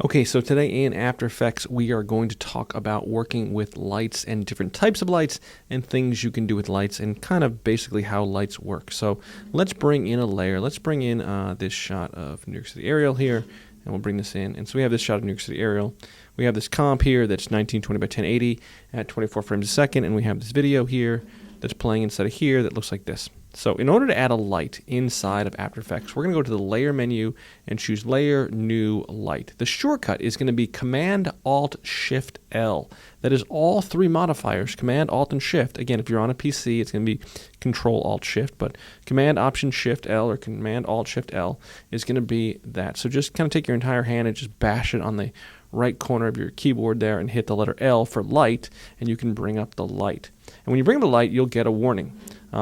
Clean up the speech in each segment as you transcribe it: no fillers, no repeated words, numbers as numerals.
Okay, so today in After Effects, we are going to talk about working with lights and different types of lights and things you can do with lights and kind of basically how lights work. So let's bring in a layer. Let's bring in this shot of New York City aerial here, and we'll bring this in. And so we have this shot of New York City aerial. We have this comp here that's 1920 by 1080 at 24 frames a second, and we have this video here that's playing inside of here that looks like this. So in order to add a light inside of After Effects, we're going to go to the Layer menu and choose Layer, New, Light. The shortcut is going to be Command-Alt-Shift-L. That is all three modifiers, Command, Alt, and Shift. Again, if you're on a PC, it's going to be Control-Alt-Shift, but Command-Option-Shift-L or Command-Alt-Shift-L is going to be that. So just kind of take your entire hand and just bash it on the right corner of your keyboard there and hit the letter L for light, and you can bring up the light. And when you bring up the light, you'll get a warning.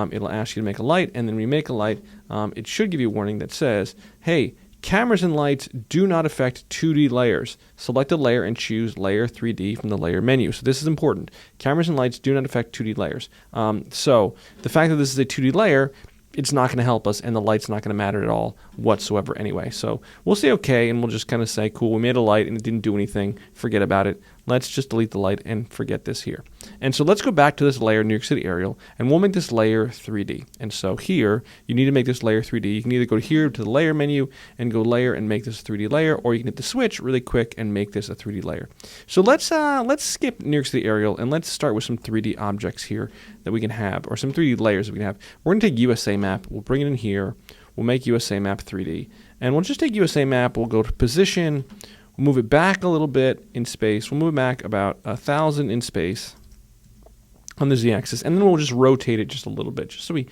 It'll ask you to make a light, and then when you make a light, it should give you a warning that says, hey, cameras and lights do not affect 2D layers. Select a layer and choose Layer 3D from the Layer menu. So this is important. Cameras and lights do not affect 2D layers. So the fact that this is a 2D layer, it's not going to help us, and the light's not going to matter at all whatsoever anyway. So we'll say okay, and we'll just kind of say, cool, we made a light and it didn't do anything. Forget about it. Let's just delete the light and forget this here. And so let's go back to this layer, New York City aerial, and we'll make this layer 3D. And so here, you need to make this layer 3D. You can either go here to the Layer menu and go Layer and make this a 3D layer, or you can hit the switch really quick and make this a 3D layer. So let's skip New York City aerial, and let's start with some 3D objects here that we can have, or some 3D layers that we can have. We're going to take USA map. We'll bring it in here. We'll make USA map 3D. And we'll just take USA map. We'll go to position. We'll move it back a little bit in space. We'll move it back about 1,000 in space on the Z-axis, and then we'll just rotate it just a little bit, just so we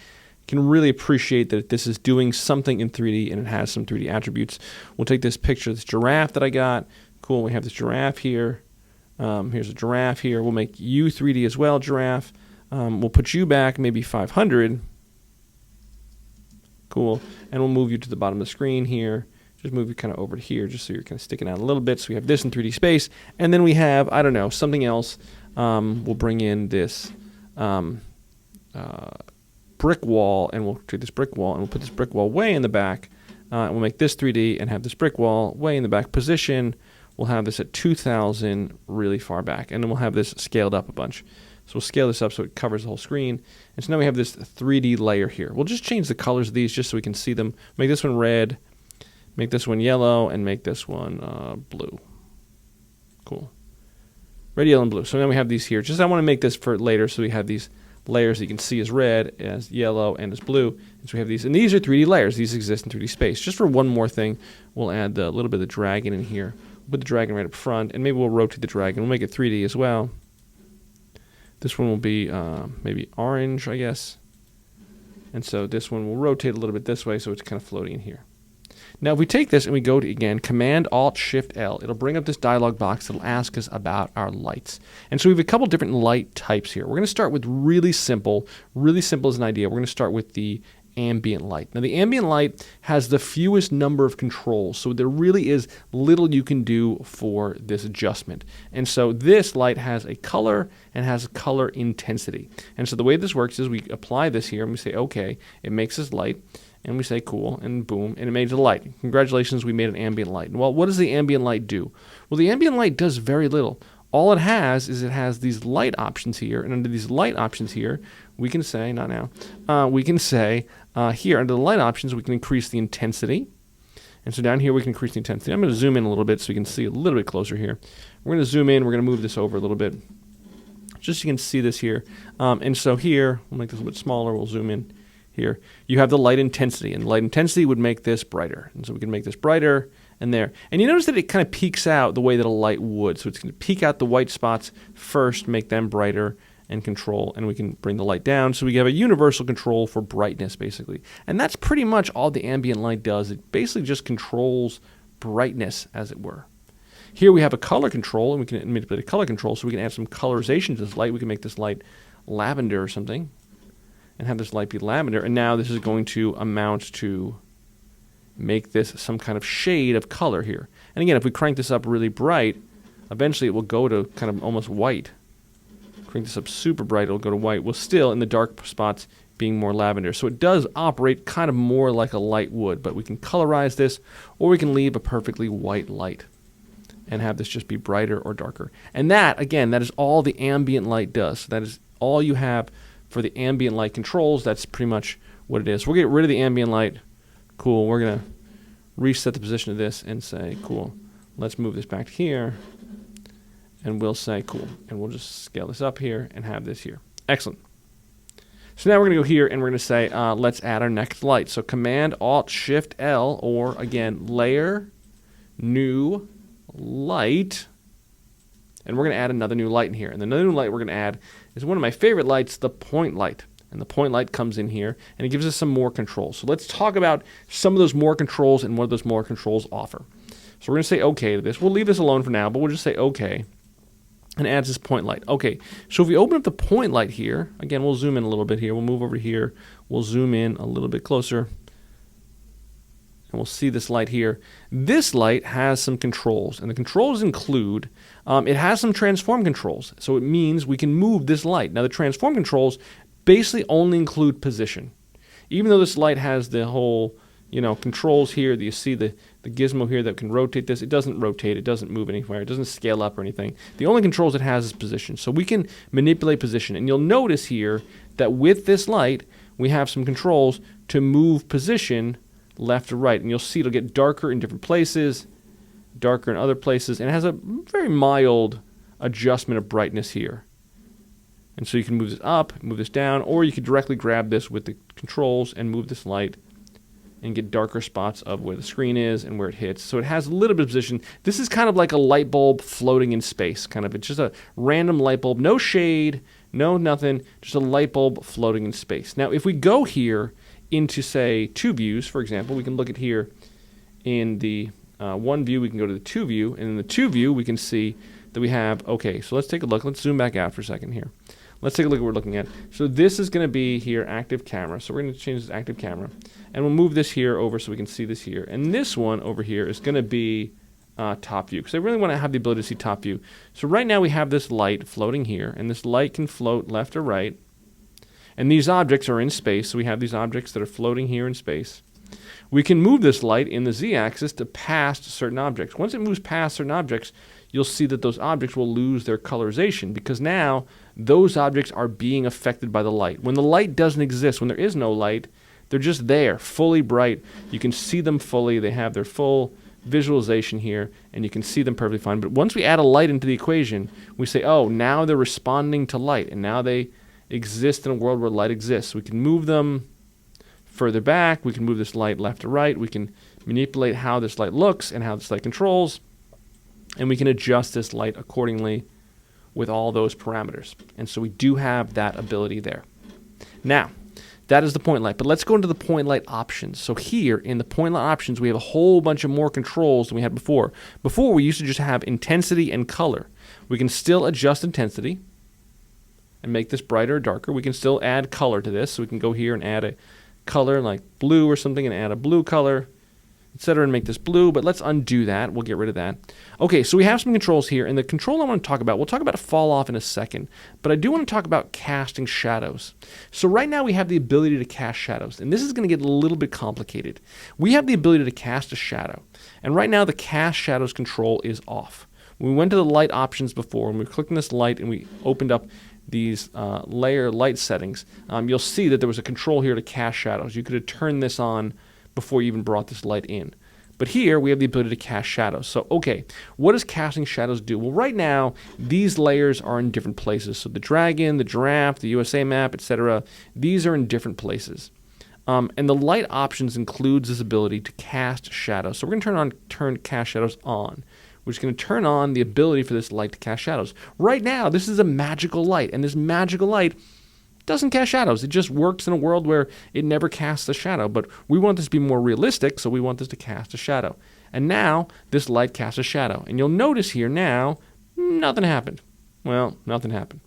can really appreciate that this is doing something in 3D and it has some 3D attributes. We'll take this picture of this giraffe that I got. Cool, we have this giraffe here. Here's a giraffe here. We'll make you 3D as well, giraffe. We'll put you back maybe 500. Cool, and we'll move you to the bottom of the screen here. Just move you kind of over to here just so you're kind of sticking out a little bit. So we have this in 3D space. And then we have, I don't know, something else. We'll bring in this brick wall, and we'll take this brick wall, and we'll put this brick wall way in the back. And we'll make this 3D and have this brick wall way in the back position. We'll have this at 2,000 really far back. And then we'll have this scaled up a bunch. So we'll scale this up so it covers the whole screen. And so now we have this 3D layer here. We'll just change the colors of these just so we can see them. Make this one red. Make this one yellow, and make this one blue. Cool. Red, yellow, and blue. So now we have these here. Just I want to make this for later, so we have these layers that you can see as red, as yellow, and as blue. And so we have these. And these are 3D layers. These exist in 3D space. Just for one more thing, we'll add a little bit of the dragon in here. We'll put the dragon right up front, and maybe we'll rotate the dragon. We'll make it 3D as well. This one will be maybe orange, I guess. And so this one will rotate a little bit this way, so it's kind of floating in here. Now, if we take this and we go to, again, Command-Alt-Shift-L, it'll bring up this dialog box that'll ask us about our lights. And so we have a couple different light types here. We're going to start with really simple as an idea. We're going to start with the ambient light. Now, the ambient light has the fewest number of controls, so there really is little you can do for this adjustment. And so this light has a color and has a color intensity. And so the way this works is we apply this here, and we say, okay, it makes this light. And we say cool, and boom, and it made the light. Congratulations, we made an ambient light. Well, what does the ambient light do? Well, the ambient light does very little. All it has is it has these light options here, and under these light options here, we can say, not now, we can say here, under the light options, we can increase the intensity. And so down here, we can increase the intensity. I'm going to zoom in a little bit so you can see a little bit closer here. We're going to zoom in. We're going to move this over a little bit, just so you can see this here. And so here, we'll make this a little bit smaller. We'll zoom in. Here, you have the light intensity, and the light intensity would make this brighter. And so we can make this brighter and there. And you notice that it kind of peaks out the way that a light would. So it's going to peek out the white spots first, make them brighter, and control. And we can bring the light down. So we have a universal control for brightness, basically. And that's pretty much all the ambient light does. It basically just controls brightness, as it were. Here we have a color control, and we can manipulate a color control. So we can add some colorization to this light. We can make this light lavender or something, and have this light be lavender, and now this is going to amount to make this some kind of shade of color here. And again, if we crank this up really bright, eventually it will go to kind of almost white. Crank this up super bright, it'll go to white. Well, still in the dark spots being more lavender. So it does operate kind of more like a light would, but we can colorize this, or we can leave a perfectly white light. and have this just be brighter or darker. And that, again, that is all the ambient light does. That is all you have for the ambient light controls. That's pretty much what it is. We'll get rid of the ambient light. Cool. We're going to reset the position of this and say, cool, let's move this back here. And we'll say, cool. And we'll just scale this up here and have this here. Excellent. So now we're going to go here and we're going to say, let's add our next light. So Command-Alt-Shift-L, or again, Layer, New, Light. And we're going to add another new light in here. And the new light we're going to add is one of my favorite lights, the point light. And the point light comes in here, and it gives us some more controls. So let's talk about some of those more controls and what those more controls offer. So we're going to say OK to this. We'll leave this alone for now, but we'll just say OK. And adds this point light. Okay, so if we open up the point light here, again, we'll zoom in a little bit here. We'll move over here. We'll zoom in a little bit closer. And we'll see this light here. This light has some controls. And the controls include, it has some transform controls. So it means we can move this light. Now the transform controls basically only include position. Even though this light has the whole, controls here, that you see the gizmo here that can rotate this. It doesn't rotate. It doesn't move anywhere. It doesn't scale up or anything. The only controls it has is position. So we can manipulate position. And you'll notice here that with this light, we have some controls to move position left to right. And you'll see it'll get darker in different places, darker in other places. And it has a very mild adjustment of brightness here. And so you can move this up, move this down, or you could directly grab this with the controls and move this light and get darker spots of where the screen is and where it hits. So it has a little bit of position. This is kind of like a light bulb floating in space, kind of. It's just a random light bulb, no shade, no nothing, just a light bulb floating in space. Now, if we go here into, say, two views, for example, we can look at here in the one view, we can go to the two view, and in the two view, we can see that we have, okay, so let's take a look. Let's zoom back out for a second here. Let's take a look at what we're looking at. So this is going to be here active camera. So we're going to change this to active camera. And we'll move this here over so we can see this here. And this one over here is going to be top view, because I really want to have the ability to see top view. So right now we have this light floating here, and this light can float left or right. And these objects are in space, so we have these objects that are floating here in space. We can move this light in the z-axis to past certain objects. Once it moves past certain objects, you'll see that those objects will lose their colorization, because now those objects are being affected by the light. When the light doesn't exist, when there is no light, they're just there, fully bright. You can see them fully. They have their full visualization here, and you can see them perfectly fine. But once we add a light into the equation, we say, oh, now they're responding to light, and now they exist in a world where light exists. We can move them further back. We can move this light left to right. We can manipulate how this light looks and how this light controls, and we can adjust this light accordingly with all those parameters. And so we do have that ability there. Now, that is the point light, but let's go into the point light options. So here in the point light options, we have a whole bunch of more controls than we had before. Before, we used to just have intensity and color. We can still adjust intensity and make this brighter or darker. We can still add color to this, so we can go here and add a color like blue or something and add a blue color, etc., and make this blue, but let's undo that. We'll get rid of that. Okay, so we have some controls here, and the control I want to talk about, we'll talk about fall off in a second, but I do want to talk about casting shadows. So right now we have the ability to cast shadows, and this is going to get a little bit complicated. We have the ability to cast a shadow, and right now the cast shadows control is off. When we went to the light options before, and we clicked on this light and we opened up these layer light settings, you'll see that there was a control here to cast shadows. You could have turned this on before you even brought this light in. But here we have the ability to cast shadows. So, okay, what does casting shadows do? Well, right now, these layers are in different places. So the dragon, the giraffe, the USA map, etc., these are in different places. And the light options includes this ability to cast shadows. So we're going to turn cast shadows on, which is going to turn on the ability for this light to cast shadows. Right now, this is a magical light, and this magical light doesn't cast shadows. It just works in a world where it never casts a shadow. But we want this to be more realistic, so we want this to cast a shadow. And now, this light casts a shadow. And you'll notice here now, nothing happened. Well, nothing happened.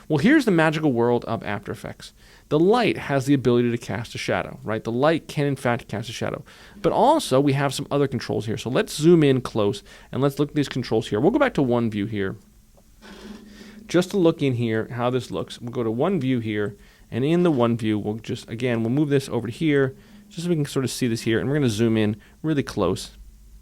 Well, here's the magical world of After Effects. The light has the ability to cast a shadow, right? The light can, in fact, cast a shadow. But also, we have some other controls here. So let's zoom in close, and let's look at these controls here. We'll go back to one view here. Just to look in here how this looks, we'll go to one view here, and in the one view, we'll just, again, we'll move this over to here, just so we can sort of see this here, and we're going to zoom in really close.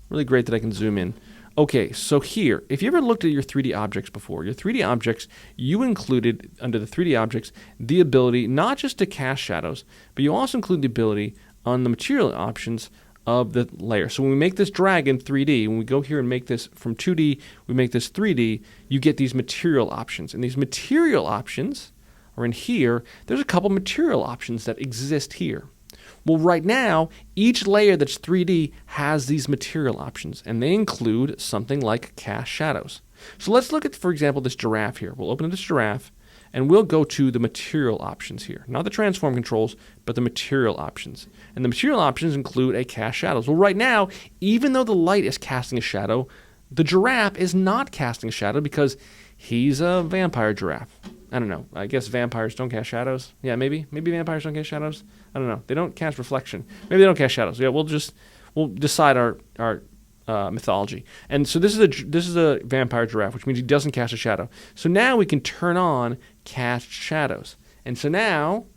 Really great that I can zoom in. Okay, so here, if you ever looked at your 3D objects before, your 3D objects, you included, under the 3D objects, the ability not just to cast shadows, but you also include the ability on the material options of the layer. So when we make this drag in 3D, when we go here and make this from 2D, we make this 3D, you get these material options. And these material options are in here. There's a couple material options that exist here. Well, right now, each layer that's 3D has these material options, and they include something like cast shadows. So let's look at, for example, this giraffe here. We'll open up this giraffe, and we'll go to the material options here. Not the transform controls, but the material options. And the material options include a cast shadows. Well, right now, even though the light is casting a shadow, the giraffe is not casting a shadow because he's a vampire giraffe. I don't know. I guess vampires don't cast shadows. Yeah, maybe. Maybe vampires don't cast shadows. I don't know. They don't cast reflection. Maybe they don't cast shadows. Yeah, we'll decide our mythology. And so this is a vampire giraffe, which means he doesn't cast a shadow. So now we can turn on cast shadows. And so now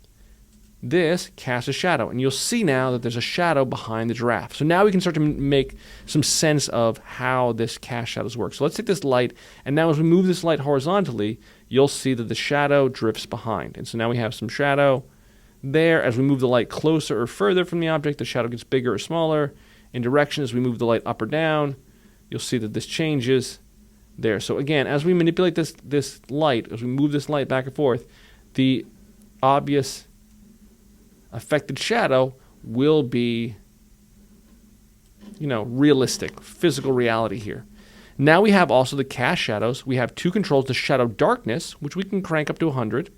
this casts a shadow, and you'll see now that there's a shadow behind the giraffe. So now we can start to make some sense of how this cast shadows work. So let's take this light, and now as we move this light horizontally, you'll see that the shadow drifts behind. And so now we have some shadow there. As we move the light closer or further from the object, the shadow gets bigger or smaller. In direction, as we move the light up or down, you'll see that this changes there. So again, as we manipulate this light, as we move this light back and forth, the obvious affected shadow will be, realistic, physical reality here. Now we have also the cast shadows. We have two controls, the shadow darkness, which we can crank up to 100,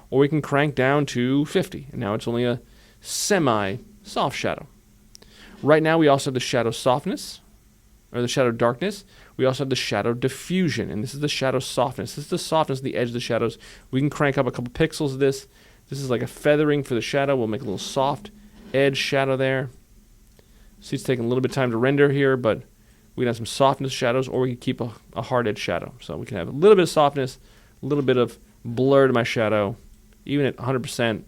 or we can crank down to 50. And now it's only a semi-soft shadow. Right now we also have the shadow softness, or the shadow darkness. We also have the shadow diffusion, and this is the shadow softness. This is the softness of the edge of the shadows. We can crank up a couple pixels of this. This is like a feathering for the shadow. We'll make a little soft edge shadow there. See, it's taking a little bit of time to render here, but we can have some softness shadows, or we can keep a hard edge shadow. So we can have a little bit of softness, a little bit of blur to my shadow. Even at 100%,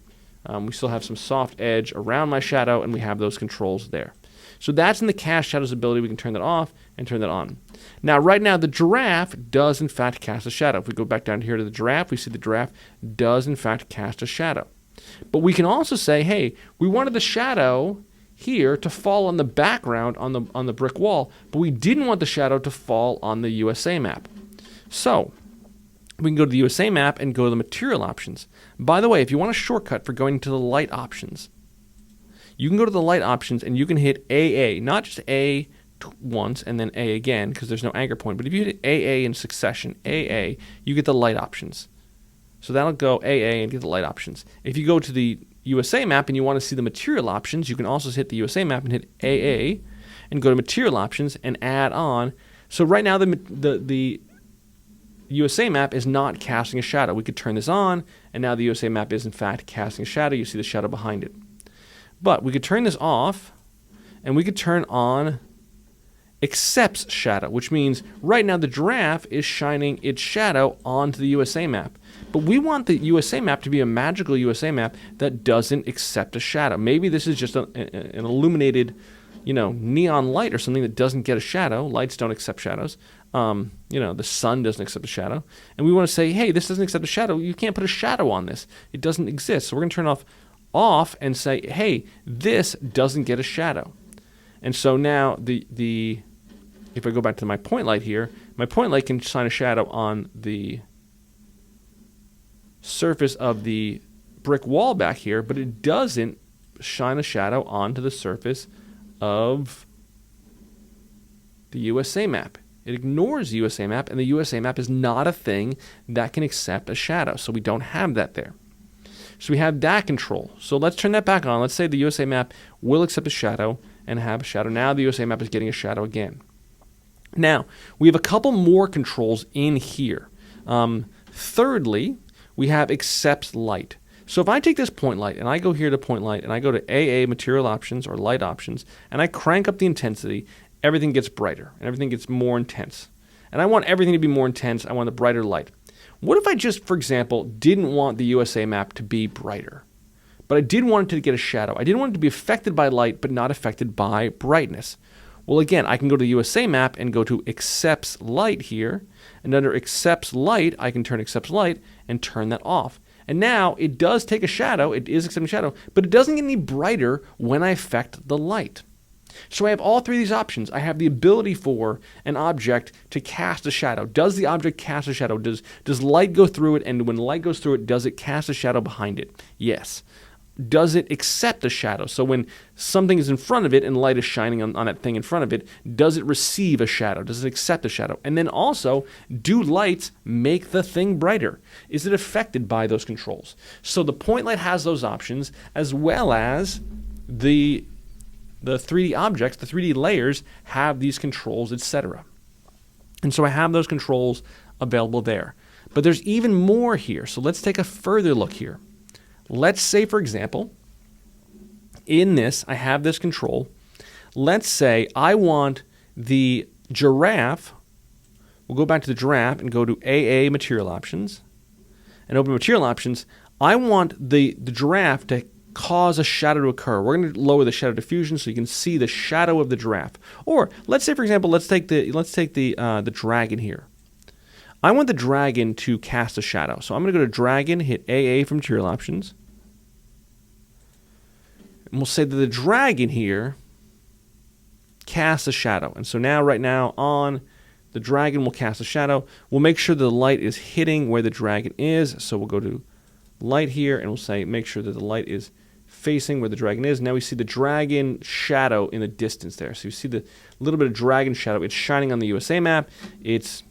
we still have some soft edge around my shadow, and we have those controls there. So that's in the cast shadows ability. We can turn that off and turn that on. Now, right now, the giraffe does, in fact, cast a shadow. If we go back down here to the giraffe, we see the giraffe does, in fact, cast a shadow. But we can also say, hey, we wanted the shadow here to fall on the background on the brick wall, but we didn't want the shadow to fall on the USA map. So we can go to the USA map and go to the material options. By the way, if you want a shortcut for going to the light options, you can go to the light options and you can hit AA, not just A once and then A again because there's no anchor point, but if you hit AA in succession, AA, you get the light options. So that'll go AA and get the light options. If you go to the USA map and you want to see the material options, you can also hit the USA map and hit AA and go to material options and add on. So right now the USA map is not casting a shadow. We could turn this on, and now the USA map is in fact casting a shadow. You see the shadow behind it. But we could turn this off, and we could turn on accepts shadow, which means right now the giraffe is shining its shadow onto the USA map. But we want the USA map to be a magical USA map that doesn't accept a shadow. Maybe this is just an illuminated, neon light or something that doesn't get a shadow. Lights don't accept shadows. The sun doesn't accept a shadow. And we want to say, hey, this doesn't accept a shadow. You can't put a shadow on this. It doesn't exist. So we're going to turn off and say, hey, this doesn't get a shadow. And so now if I go back to my point light here, my point light can shine a shadow on the surface of the brick wall back here, but it doesn't shine a shadow onto the surface of the USA map. It ignores the USA map, and the USA map is not a thing that can accept a shadow, so we don't have that there. So we have that control. So let's turn that back on. Let's say the USA map will accept a shadow and have a shadow. Now the USA map is getting a shadow again. Now, we have a couple more controls in here. Thirdly, we have accepts light. So if I take this point light and I go here to point light and I go to AA material options or light options and I crank up the intensity, everything gets brighter and everything gets more intense. And I want everything to be more intense. I want the brighter light. What if I just, for example, didn't want the USA map to be brighter, but I did want it to get a shadow? I didn't want it to be affected by light, but not affected by brightness. Well, again, I can go to the USA map and go to accepts light here. And under accepts light, I can turn accepts light and turn that off. And now it does take a shadow. It is accepting shadow, but it doesn't get any brighter when I affect the light. So I have all three of these options. I have the ability for an object to cast a shadow. Does the object cast a shadow? Does light go through it? And when light goes through it, does it cast a shadow behind it? Yes. Does it accept a shadow? So when something is in front of it and light is shining on that thing in front of it, does it receive a shadow? Does it accept a shadow? And then also, do lights make the thing brighter? Is it affected by those controls? So the point light has those options, as well as the 3D objects, the 3D layers have these controls, etc. And so I have those controls available there. But there's even more here. So let's take a further look here. Let's say, for example, in this, I have this control. Let's say I want the giraffe. We'll go back to the giraffe and go to AA Material Options and open Material Options. I want the giraffe to cause a shadow to occur. We're going to lower the shadow diffusion so you can see the shadow of the giraffe. Or let's say, for example, let's take the dragon here. I want the dragon to cast a shadow. So I'm going to go to dragon, hit AA from Material Options. And we'll say that the dragon here casts a shadow. And so now, right now, on the dragon will cast a shadow. We'll make sure the light is hitting where the dragon is. So we'll go to light here and we'll say make sure that the light is facing where the dragon is. Now we see the dragon shadow in the distance there. So you see the little bit of dragon shadow. It's shining on the USA map. It's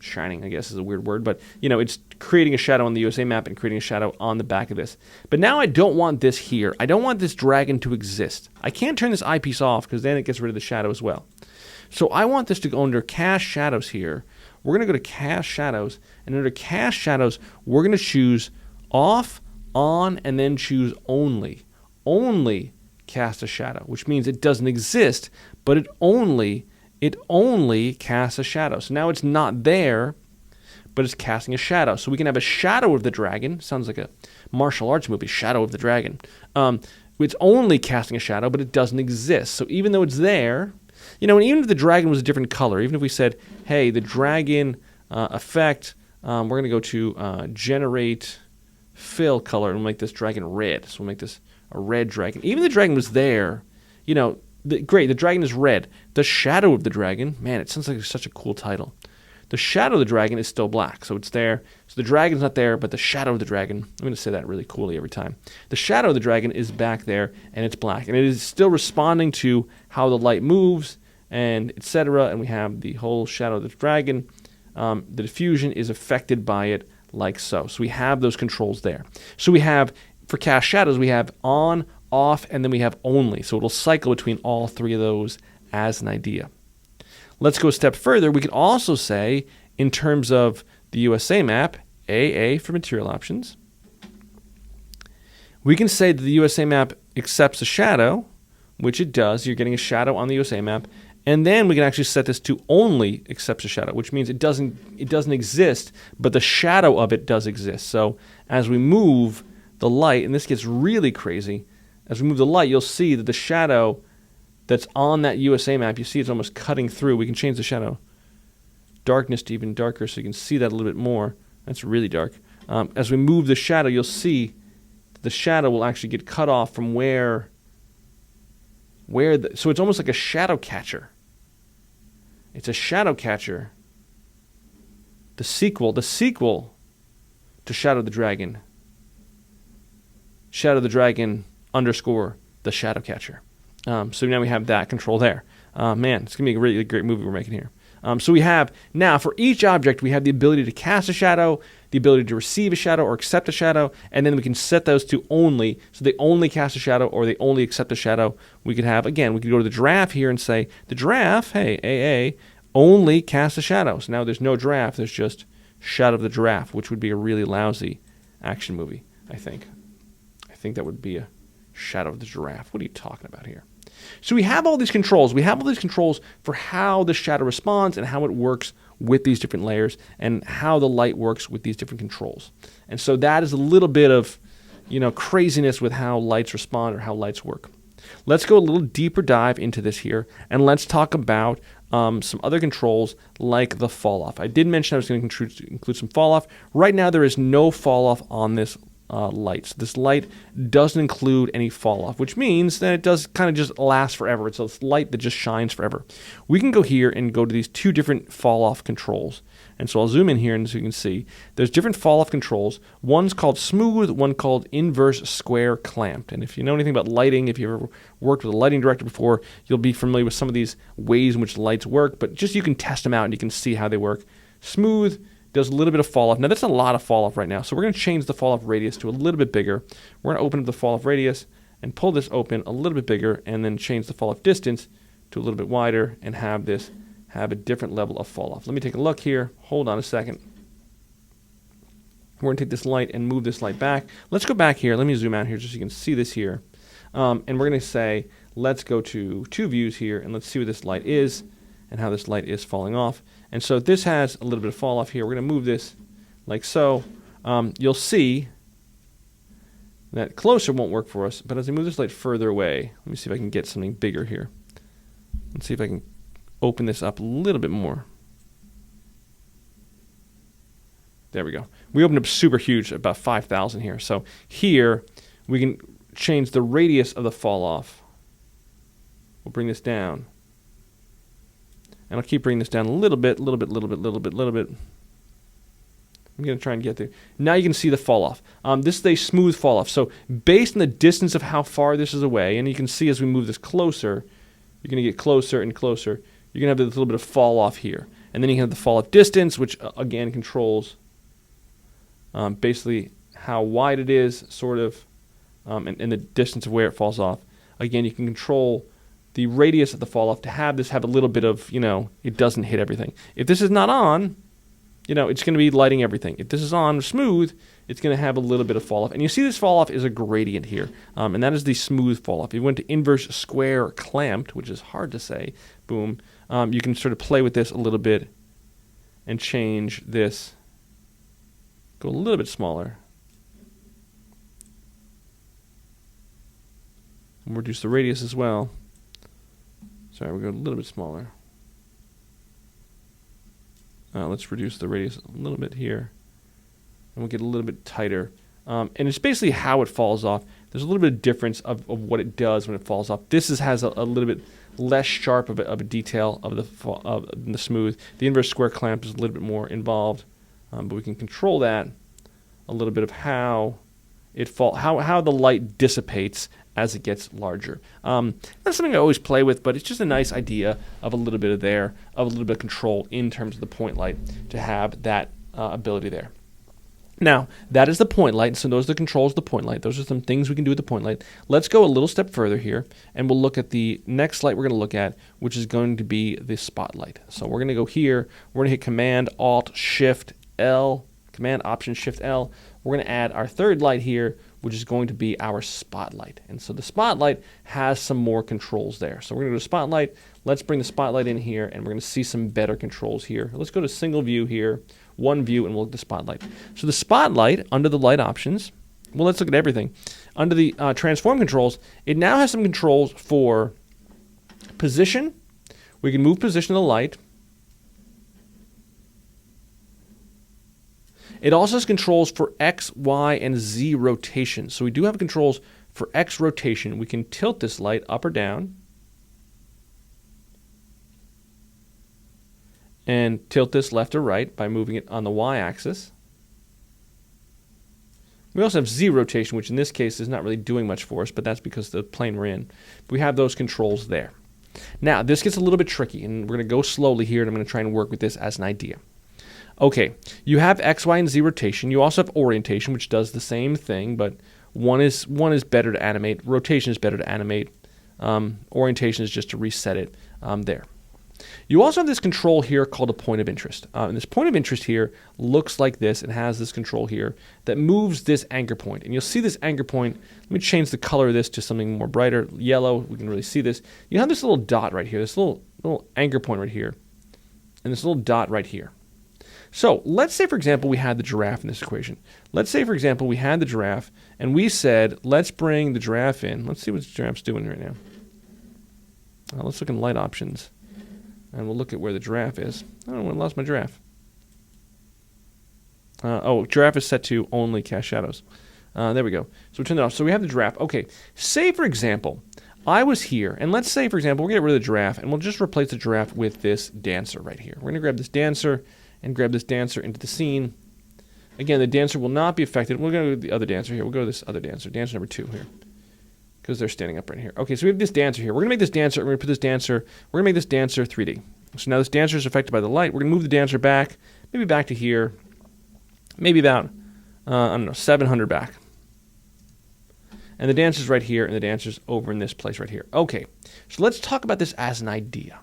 shining, I guess is a weird word, but it's creating a shadow on the USA map and creating a shadow on the back of this. But now I don't want this here. I don't want this dragon to exist. I can't turn this eyepiece off because then it gets rid of the shadow as well. So I want this to go under cast shadows here. We're going to go to cast shadows, and under cast shadows, we're going to choose off, on, and then choose only. Only cast a shadow, which means it doesn't exist, but it only casts a shadow. So now it's not there, but it's casting a shadow. So we can have a shadow of the dragon. Sounds like a martial arts movie, Shadow of the Dragon. It's only casting a shadow, but it doesn't exist. So even though it's there, and even if the dragon was a different color, even if we said, hey, the dragon effect, we're going to go to generate fill color and we'll make this dragon red. So we'll make this a red dragon. Even if the dragon was there, great, the dragon is red. The shadow of the dragon, man, it sounds like such a cool title. The shadow of the dragon is still black, so it's there. So the dragon's not there, but the shadow of the dragon, I'm going to say that really coolly every time. The shadow of the dragon is back there, and it's black. And it is still responding to how the light moves, and etc. And we have the whole shadow of the dragon. The diffusion is affected by it like so. So we have those controls there. So we have, for cast shadows, we have on, off, and then we have only. So it'll cycle between all three of those as an idea. Let's go a step further. We could also say, in terms of the USA map, AA for material options, we can say that the USA map accepts a shadow, which it does. You're getting a shadow on the USA map. And then we can actually set this to only accepts a shadow, which means it doesn't exist, but the shadow of it does exist. So as we move the light, and this gets really crazy, as we move the light, you'll see that the shadow that's on that USA map, you see it's almost cutting through. We can change the shadow darkness to even darker so you can see that a little bit more. That's really dark. As we move the shadow, you'll see the shadow will actually get cut off from so it's almost like a shadow catcher. It's a shadow catcher. The sequel to Shadow of the Dragon. Shadow of the Dragon _ the shadow catcher. So now we have that control there. Man, it's going to be a really great movie we're making here. So we have, now for each object, we have the ability to cast a shadow, the ability to receive a shadow or accept a shadow, and then we can set those to only, so they only cast a shadow or they only accept a shadow. We could have, again, we could go to the giraffe here and say, the giraffe, hey, AA, only cast a shadow. So now there's no giraffe, there's just Shadow of the Giraffe, which would be a really lousy action movie, I think. I think that would be a Shadow of the Giraffe. What are you talking about here? So we have all these controls. We have all these controls for how the shadow responds and how it works with these different layers and how the light works with these different controls. And so that is a little bit of, craziness with how lights respond or how lights work. Let's go a little deeper dive into this here, and let's talk about some other controls like the fall off. I did mention I was going to include some fall off. Right now there is no fall off on this light. So this light doesn't include any fall off, which means that it does kind of just last forever. It's a light that just shines forever. We can go here and go to these two different fall off controls. And so I'll zoom in here, and so you can see there's different fall off controls. One's called smooth, one called inverse square clamped. And if you know anything about lighting, if you've ever worked with a lighting director before, you'll be familiar with some of these ways in which lights work, but just you can test them out and you can see how they work. Smooth does a little bit of fall off. Now that's a lot of fall off right now, so we're going to change the fall off radius to a little bit bigger. We're going to open up the fall off radius and pull this open a little bit bigger, and then change the fall off distance to a little bit wider, and have this have a different level of fall off. Let me take a look here. Hold on a second. We're going to take this light and move this light back. Let's go back here. Let me zoom out here just so you can see this here. And we're going to say, let's go to two views here, and let's see what this light is and how this light is falling off. And so this has a little bit of fall off here. We're going to move this like so. You'll see that closer won't work for us, but as I move this light further away, let me see if I can get something bigger here. Let's see if I can open this up a little bit more. There we go. We opened up super huge, about 5,000 here. So here we can change the radius of the fall off. We'll bring this down. And I'll keep bringing this down a little bit. I'm going to try and get there. Now you can see the fall off. This is a smooth fall off. So based on the distance of how far this is away, and you can see as we move this closer, you're going to get closer and closer. You're going to have this little bit of fall off here. And then you have the fall off distance, which again controls basically how wide it is, sort of, and the distance of where it falls off. Again, you can control the radius of the fall off to have this have a little bit of, it doesn't hit everything. If this is not on, it's going to be lighting everything. If this is on smooth, it's going to have a little bit of fall off. And you see this fall off is a gradient here, and that is the smooth fall off. If you went to inverse square clamped, which is hard to say, boom, you can sort of play with this a little bit and change this, go a little bit smaller. And reduce the radius as well. Sorry, we'll go a little bit smaller. Let's reduce the radius a little bit here. And we'll get a little bit tighter. And it's basically how it falls off. There's a little bit of difference of what it does when it falls off. This has a little bit less sharp of a detail of the smooth. The inverse square clamp is a little bit more involved. But we can control that a little bit of how the light dissipates as it gets larger. That's something I always play with, but it's just a nice idea of a little bit of control in terms of the point light to have that ability there. Now, that is the point light, so those are the controls of the point light. Those are some things we can do with the point light. Let's go a little step further here, and we'll look at the next light we're going to look at, which is going to be the spotlight. So we're going to go here. We're going to hit Command, Alt, Shift, L, Command, Option, Shift, L. We're going to add our third light here, which is going to be our spotlight. And so the spotlight has some more controls there. So we're going to go to spotlight. Let's bring the spotlight in here, and we're going to see some better controls here. Let's go to single view here, one view, and we'll look at the spotlight. So the spotlight, under the light options, well, let's look at everything. Under the transform controls, it now has some controls for position. We can move position of the light. It also has controls for X, Y, and Z rotation. So we do have controls for X rotation. We can tilt this light up or down. And tilt this left or right by moving it on the Y-axis. We also have Z rotation, which in this case is not really doing much for us, but that's because of the plane we're in. We have those controls there. Now, this gets a little bit tricky, and we're going to go slowly here, and I'm going to try and work with this as an idea. Okay, you have X, Y, and Z rotation. You also have orientation, which does the same thing, but one is better to animate. Rotation is better to animate. Orientation is just to reset it there. You also have this control here called a point of interest. And this point of interest here looks like this. It has this control here that moves this anchor point. And you'll see this anchor point. Let me change the color of this to something more brighter, yellow. We can really see this. You have this little dot right here, this little anchor point right here, and this little dot right here. So let's say, for example, we had the giraffe in this equation. Let's say, for example, we had the giraffe, and we said, let's bring the giraffe in. Let's see what the giraffe's doing right now. Let's look in light options, and we'll look at where the giraffe is. Oh, I lost my giraffe. Giraffe is set to only cast shadows. There we go. So we turn that off. So we have the giraffe. Okay, say, for example, I was here, and let's say, for example, we're going to get rid of the giraffe, and we'll just replace the giraffe with this dancer right here. We're going to grab this dancer and grab this dancer into the scene. Again, the dancer will not be affected. We'll go to the other dancer here. We'll go to this other dancer, dancer number 2 here, because they're standing up right here. Okay, so we have this dancer here. We're going to make this dancer, we're going to put this dancer, we're going to make this dancer 3D. So now this dancer is affected by the light. We're going to move the dancer back, maybe back to here, maybe about, 700 back. And the dancer's right here, and the dancer's over in this place right here. Okay, so let's talk about this as an idea.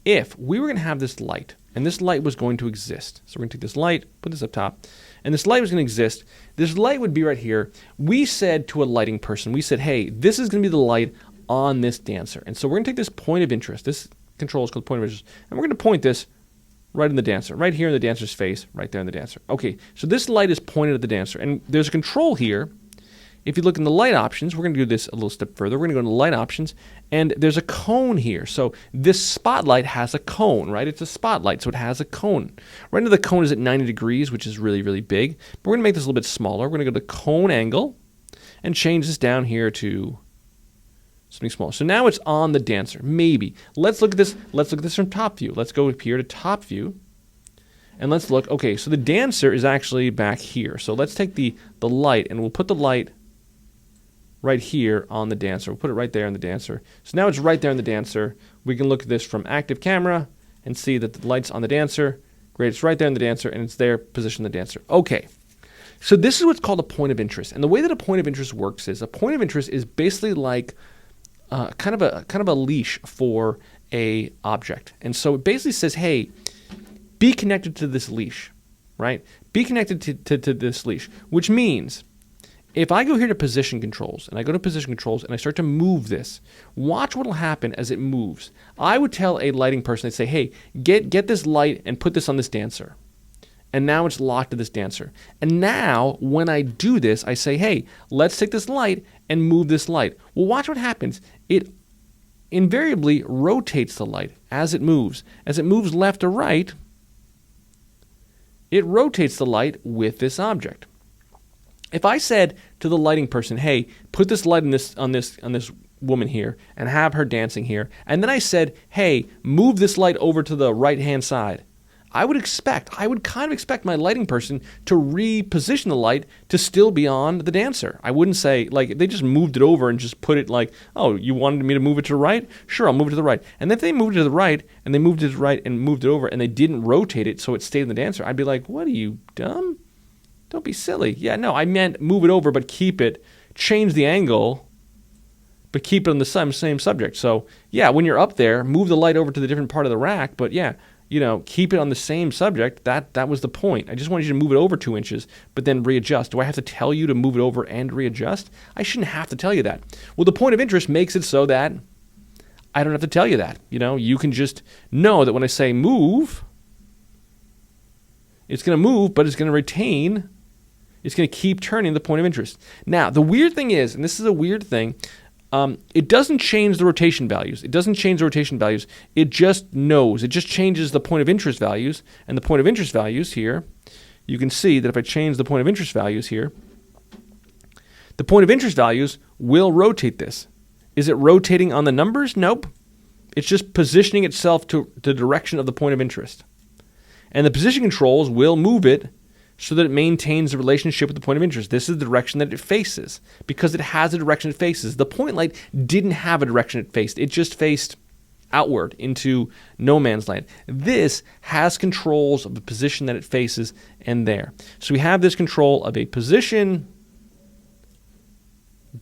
If we were going to have this light, and this light was going to exist, so we're going to take this light, put this up top, and this light was going to exist, this light would be right here. We said to a lighting person, we said, hey, this is going to be the light on this dancer. And so we're going to take this point of interest, this control is called point of interest, and we're going to point this right in the dancer, right here in the dancer's face, right there in the dancer. Okay, so this light is pointed at the dancer, and there's a control here. If you look in the light options, we're going to do this a little step further. We're going to go into light options, and there's a cone here. So this spotlight has a cone, right? It's a spotlight, so it has a cone. Right now the cone is at 90 degrees, which is really, really big. But we're going to make this a little bit smaller. We're going to go to cone angle and change this down here to something smaller. So now it's on the dancer, maybe. Let's look at this. Let's look at this from top view. Let's go up here to top view. And let's look. Okay, so the dancer is actually back here. So let's take the light, and we'll put the light right here on the dancer. We'll put it right there on the dancer. So now it's right there on the dancer. We can look at this from active camera and see that the light's on the dancer. Great, it's right there on the dancer, and it's there, position the dancer. Okay, so this is what's called a point of interest. And the way that a point of interest works is a point of interest is basically like kind of a leash for a object. And so it basically says, hey, be connected to this leash, right? Be connected to this leash, which means if I go here to position controls, and I go to position controls, and I start to move this, watch what will happen as it moves. I would tell a lighting person, I'd say, hey, get this light and put this on this dancer. And now it's locked to this dancer. And now, when I do this, I say, hey, let's take this light and move this light. Well, watch what happens. It invariably rotates the light as it moves. As it moves left or right, it rotates the light with this object. If I said to the lighting person, hey, put this light on this woman here and have her dancing here, and then I said, hey, move this light over to the right-hand side, I would kind of expect my lighting person to reposition the light to still be on the dancer. I wouldn't say, like, if they just moved it over and just put it like, oh, you wanted me to move it to the right? Sure, I'll move it to the right. And if they moved it to the right, and they moved it to the right and moved it over, and they didn't rotate it so it stayed in the dancer, I'd be like, what, are you dumb? Don't be silly. Yeah, no, I meant move it over, but keep it, change the angle, but keep it on the same subject. So, yeah, when you're up there, move the light over to the different part of the rack, but yeah, keep it on the same subject. That was the point. I just wanted you to move it over 2 inches, but then readjust. Do I have to tell you to move it over and readjust? I shouldn't have to tell you that. Well, the point of interest makes it so that I don't have to tell you that. You can just know that when I say move, it's going to move, but it's going to retain. It's going to keep turning the point of interest. Now, the weird thing is, and this is a weird thing, it doesn't change the rotation values. It doesn't change the rotation values. It just knows. It just changes the point of interest values. And the point of interest values here, you can see that if I change the point of interest values here, the point of interest values will rotate this. Is it rotating on the numbers? Nope. It's just positioning itself to the direction of the point of interest. And the position controls will move it so that it maintains the relationship with the point of interest. This is the direction that it faces because it has a direction it faces. The point light didn't have a direction it faced. It just faced outward into no man's land. This has controls of the position that it faces and there. So we have this control of a position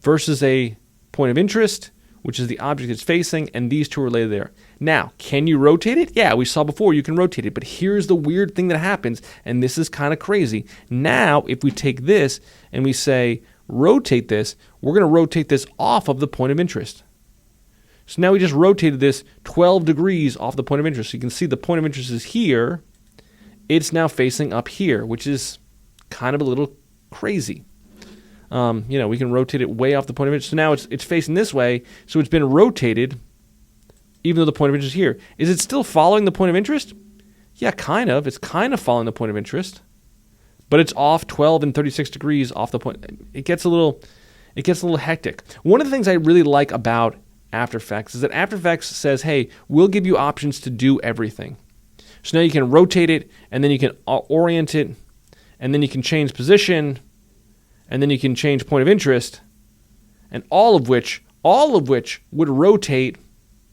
versus a point of interest, which is the object it's facing, and these two are related there. Now, can you rotate it? Yeah, we saw before you can rotate it, but here's the weird thing that happens, and this is kind of crazy. Now, if we take this and we say rotate this, we're going to rotate this off of the point of interest. So now we just rotated this 12 degrees off the point of interest. So you can see the point of interest is here, it's now facing up here, which is kind of a little crazy. We can rotate it way off the point of interest. So now it's facing this way, so it's been rotated even though the point of interest is here. Is it still following the point of interest? Yeah, kind of. It's kind of following the point of interest, but it's off 12 and 36 degrees off the point. It gets a little hectic. One of the things I really like about After Effects is that After Effects says, hey, we'll give you options to do everything. So now you can rotate it, and then you can orient it, and then you can change position, and then you can change point of interest, and all of which would rotate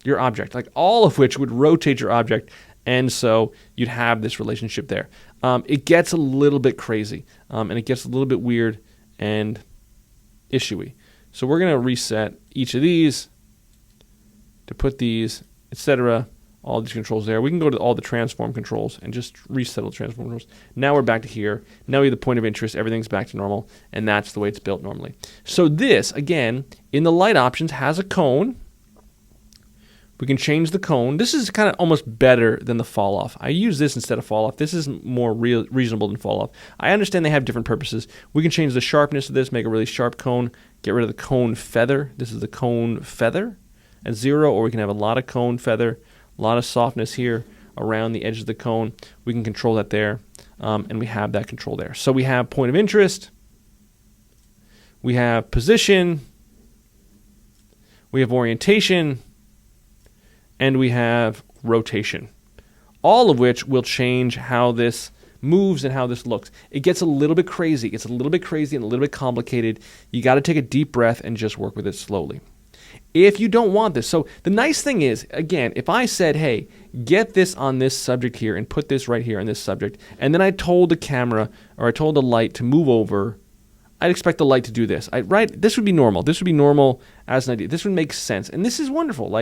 your object. Like all of which would rotate your object, and so you'd have this relationship there. It gets a little bit crazy, and it gets a little bit weird and issuey. So we're going to reset each of these to put these, etc., all these controls there. We can go to all the transform controls and just reset all the transform controls. Now we're back to here. Now we have the point of interest. Everything's back to normal, and that's the way it's built normally. So this, again, in the light options, has a cone. We can change the cone. This is kind of almost better than the fall off. I use this instead of fall off. This is more reasonable than fall off. I understand they have different purposes. We can change the sharpness of this, make a really sharp cone, get rid of the cone feather. This is the cone feather at 0, or we can have a lot of cone feather, a lot of softness here around the edge of the cone. We can control that there, and we have that control there. So we have point of interest, we have position, we have orientation, and we have rotation, all of which will change how this moves and how this looks. It gets a little bit crazy. It's a little bit crazy and a little bit complicated. You got to take a deep breath and just work with it slowly. If you don't want this, so the nice thing is, again, if I said, hey, get this on this subject here and put this right here on this subject, and then I told the camera or I told the light to move over, I'd expect the light to do this. Right? This would be normal. This would be normal as an idea. This would make sense. And this is wonderful.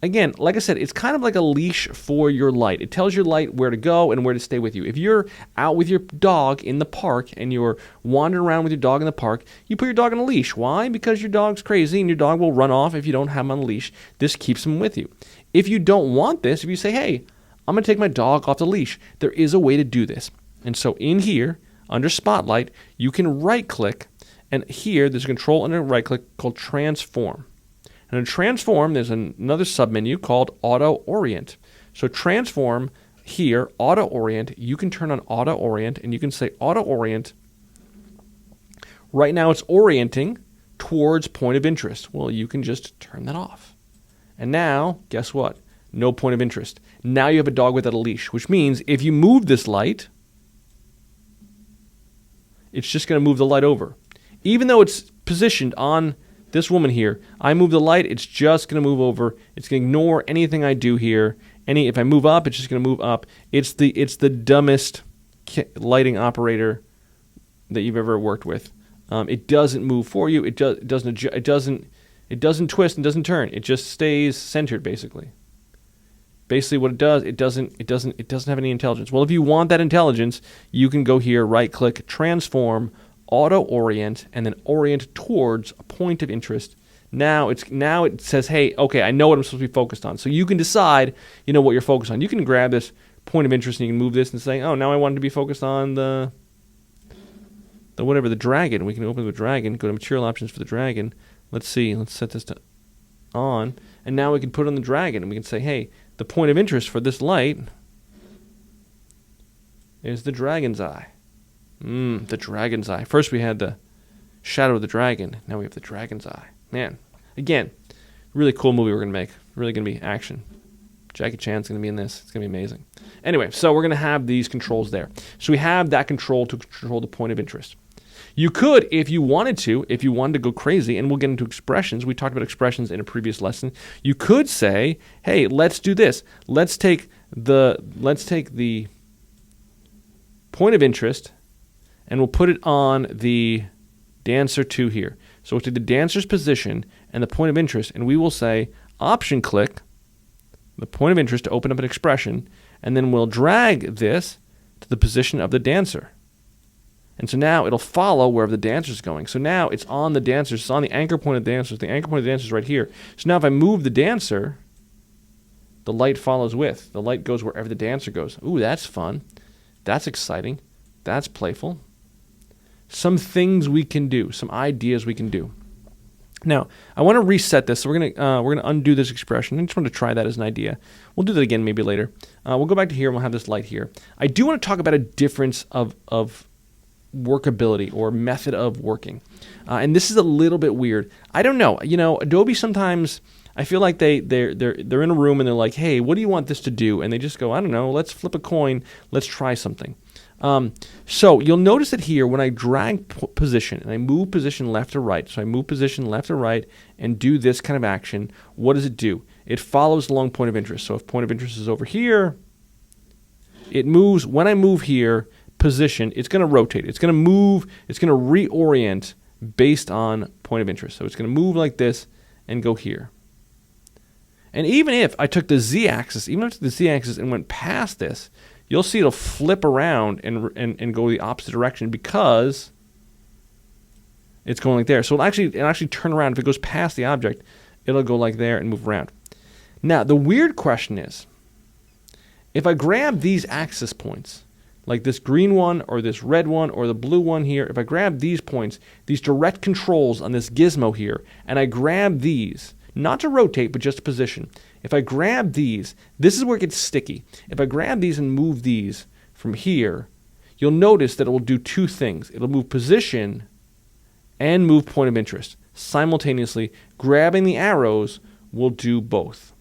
Again, like I said, it's kind of like a leash for your light. It tells your light where to go and where to stay with you. If you're out with your dog in the park and you're wandering around with your dog in the park, you put your dog on a leash. Why? Because your dog's crazy and your dog will run off if you don't have him on a leash. This keeps him with you. If you don't want this, if you say, hey, I'm going to take my dog off the leash, there is a way to do this. And so in here, under Spotlight, you can right-click, and here there's a control under right-click called Transform. And in Transform, there's another submenu called Auto Orient. So Transform here, Auto Orient, you can turn on Auto Orient, and you can say Auto Orient. Right now it's orienting towards point of interest. Well, you can just turn that off. And now, guess what? No point of interest. Now you have a dog without a leash, which means if you move this light, it's just going to move the light over. Even though it's positioned on this woman here, I move the light, it's just going to move over. It's going to ignore anything I do here. If I move up, it's just going to move up. It's the dumbest lighting operator that you've ever worked with. It doesn't move for you. It doesn't twist and doesn't turn. It just stays centered basically. Basically what it does, it doesn't have any intelligence. Well, if you want that intelligence, you can go here, right-click, Transform, Auto Orient, and then orient towards a point of interest. Now it says, hey, okay, I know what I'm supposed to be focused on. So you can decide, what you're focused on. You can grab this point of interest and you can move this and say, oh, now I want it to be focused on the dragon. We can open the dragon, go to material options for the dragon. Let's see, let's set this to on, and now we can put it on the dragon, and we can say, hey, the point of interest for this light is the dragon's eye. The dragon's eye. First we had the shadow of the dragon. Now we have the dragon's eye. Man, again, really cool movie we're going to make. Really going to be action. Jackie Chan's going to be in this. It's going to be amazing. Anyway, so we're going to have these controls there. So we have that control to control the point of interest. You could, if you wanted to go crazy, and we'll get into expressions. We talked about expressions in a previous lesson. You could say, hey, let's do this. Let's take the point of interest, and we'll put it on the dancer 2 here. So we'll take the dancer's position and the point of interest, and we will say option click the point of interest to open up an expression, and then we'll drag this to the position of the dancer. And so now it'll follow wherever the dancer's going. So now it's on the dancer. It's on the anchor point of the dancer. The anchor point of the dancer is right here. So now if I move the dancer, the light follows with. The light goes wherever the dancer goes. Ooh, that's fun. That's exciting. That's playful. Some things we can do, some ideas we can do. Now, I want to reset this, so we're gonna undo this expression. I just want to try that as an idea. We'll do that again maybe later. We'll go back to here and we'll have this light here. I do want to talk about a difference of workability or method of working. And this is a little bit weird. I don't know. Adobe sometimes, I feel like they're in a room and they're like, hey, what do you want this to do? And they just go, I don't know, let's flip a coin, let's try something. So you'll notice that here when I drag position and I move position left to right, so I move position left to right and do this kind of action, what does it do? It follows along point of interest. So if point of interest is over here, it moves. When I move here, position, it's going to rotate. It's going to move. It's going to reorient based on point of interest. So it's going to move like this and go here. And even if I took the z-axis, and went past this, you'll see it'll flip around and go the opposite direction because it's going like there. So it'll actually turn around. If it goes past the object, it'll go like there and move around. Now, the weird question is, if I grab these axis points, like this green one or this red one or the blue one here, if I grab these points, these direct controls on this gizmo here, and I grab these, not to rotate, but just to position. If I grab these, this is where it gets sticky. If I grab these and move these from here, you'll notice that it will do two things. It'll move position and move point of interest. Simultaneously, grabbing the arrows will do both.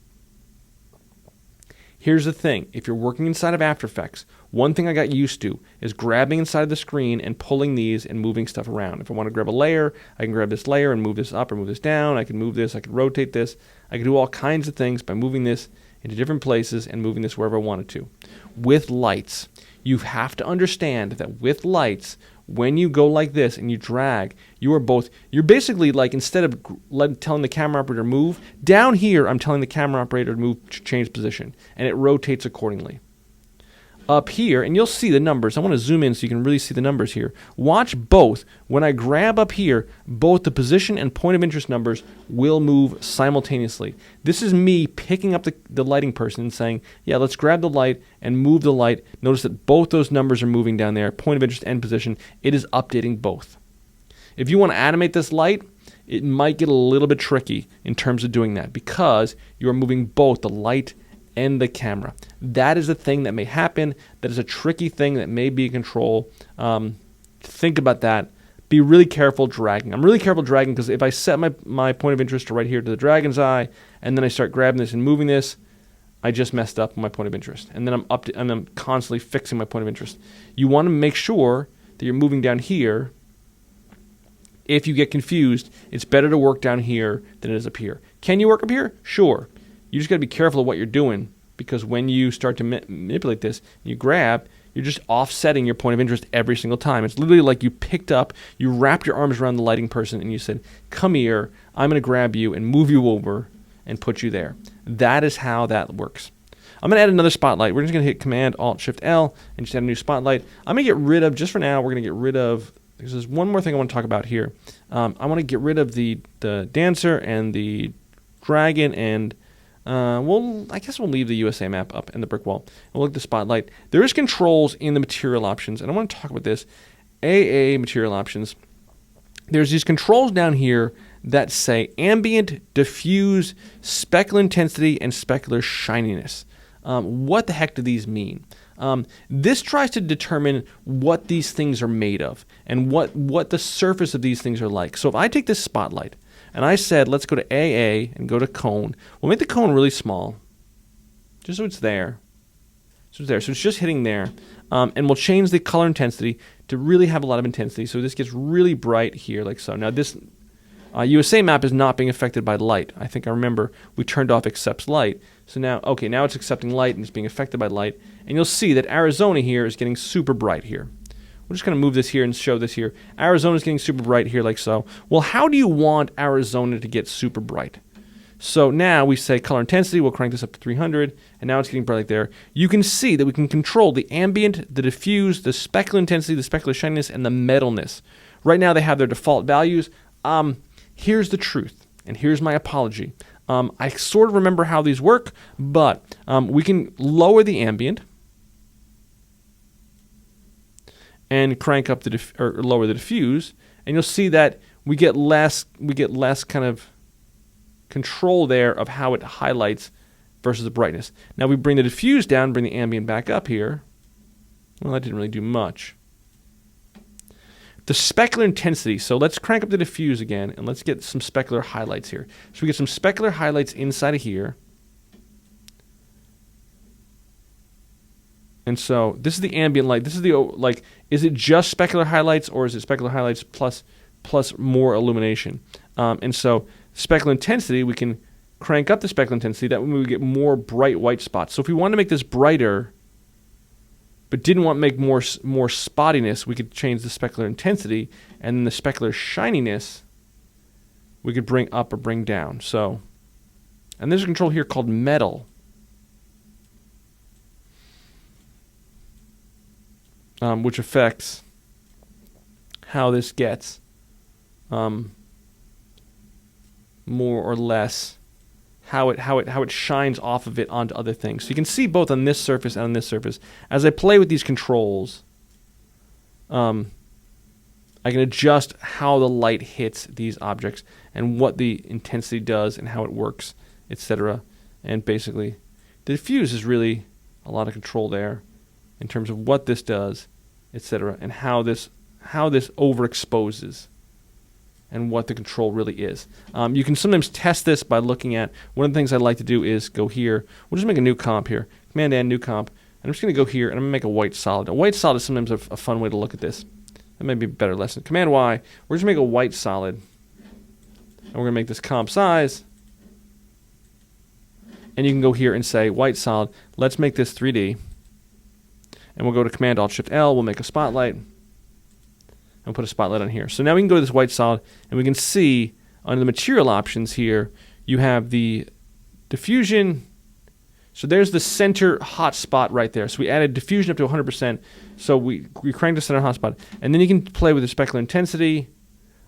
Here's the thing. If you're working inside of After Effects, one thing I got used to is grabbing inside of the screen and pulling these and moving stuff around. If I want to grab a layer, I can grab this layer and move this up or move this down. I can move this. I can rotate this. I can do all kinds of things by moving this into different places and moving this wherever I wanted to. With lights, you have to understand that with lights, when you go like this and you drag, you're basically like, instead of telling the camera operator to move, down here I'm telling the camera operator to move, to change position, and it rotates accordingly. Up here, and you'll see the numbers. I want to zoom in so you can really see the numbers here. Watch both. When I grab up here, both the position and point of interest numbers will move simultaneously. This is me picking up the lighting person and saying, yeah, let's grab the light and move the light. Notice that both those numbers are moving down there, point of interest and position. It is updating both. If you want to animate this light, it might get a little bit tricky in terms of doing that because you are moving both the light and the camera. That is a thing that may happen. That is a tricky thing that may be a control. Think about that. Be really careful dragging. I'm really careful dragging because if I set my point of interest to right here to the dragon's eye, and then I start grabbing this and moving this, I just messed up my point of interest. And then I'm constantly fixing my point of interest. You want to make sure that you're moving down here. If you get confused, it's better to work down here than it is up here. Can you work up here? Sure. You just got to be careful of what you're doing because when you start to manipulate this, you grab, you're just offsetting your point of interest every single time. It's literally like you wrapped your arms around the lighting person and you said, come here, I'm going to grab you and move you over and put you there. That is how that works. I'm going to add another spotlight. We're just going to hit Command-Alt-Shift-L and just add a new spotlight. I'm going to get rid of, just for now, we're going to get rid of, because there's one more thing I want to talk about here. I want to get rid of the dancer and the dragon and I guess we'll leave the USA map up and the brick wall. And we'll look at the spotlight. There is controls in the material options, and I want to talk about this. AA material options. There's these controls down here that say ambient, diffuse, specular intensity, and specular shininess. What the heck do these mean? This tries to determine what these things are made of and what the surface of these things are like. So if I take this spotlight, and I said, let's go to AA and go to cone. We'll make the cone really small, just so it's there. So it's just hitting there. And we'll change the color intensity to really have a lot of intensity. So this gets really bright here, like so. Now this USA map is not being affected by light. I think I remember we turned off accepts light. So now it's accepting light and it's being affected by light. And you'll see that Arizona here is getting super bright here. We're just going to move this here and show this here. Arizona's getting super bright here like so. Well, how do you want Arizona to get super bright? So now we say color intensity. We'll crank this up to 300, and now it's getting bright like there. You can see that we can control the ambient, the diffuse, the specular intensity, the specular shininess, and the metalness. Right now they have their default values. Here's the truth, and here's my apology. I sort of remember how these work, but we can lower the ambient. and crank up the or lower the diffuse, and you'll see that we get less kind of control there of how it highlights versus the brightness. Now we bring the diffuse down, bring the ambient back up here. Well, that didn't really do much. The specular intensity. So let's crank up the diffuse again, and let's get some specular highlights here. So we get some specular highlights inside of here. And so this is the ambient light. This is the, like, is it just specular highlights, or is it specular highlights plus more illumination? And so specular intensity, we can crank up the specular intensity. That way we get more bright white spots. So if we want to make this brighter, but didn't want to make more spottiness, we could change the specular intensity, and then the specular shininess we could bring up or bring down. So, and there's a control here called metal. Which affects how this gets more or less how it shines off of it onto other things. So you can see both on this surface and on this surface. As I play with these controls, I can adjust how the light hits these objects and what the intensity does and how it works, etc. And basically, the diffuse is really a lot of control there in terms of what this does, etc., and how this overexposes and what the control really is. You can sometimes test this by looking at, one of the things I like to do is go here. We'll just make a new comp here. Command N, new comp. And I'm just going to go here and I'm going to make a white solid. A white solid is sometimes a fun way to look at this. That may be a better lesson. Command Y, we're just going to make a white solid. And we're going to make this comp size. And you can go here and say, white solid, let's make this 3D. And we'll go to Command Alt Shift L, we'll make a spotlight. And put a spotlight on here. So now we can go to this white solid, and we can see under the material options here, you have the diffusion. So there's the center hot spot right there. So we added diffusion up to 100%. So we cranked the center hot spot. And then you can play with the specular intensity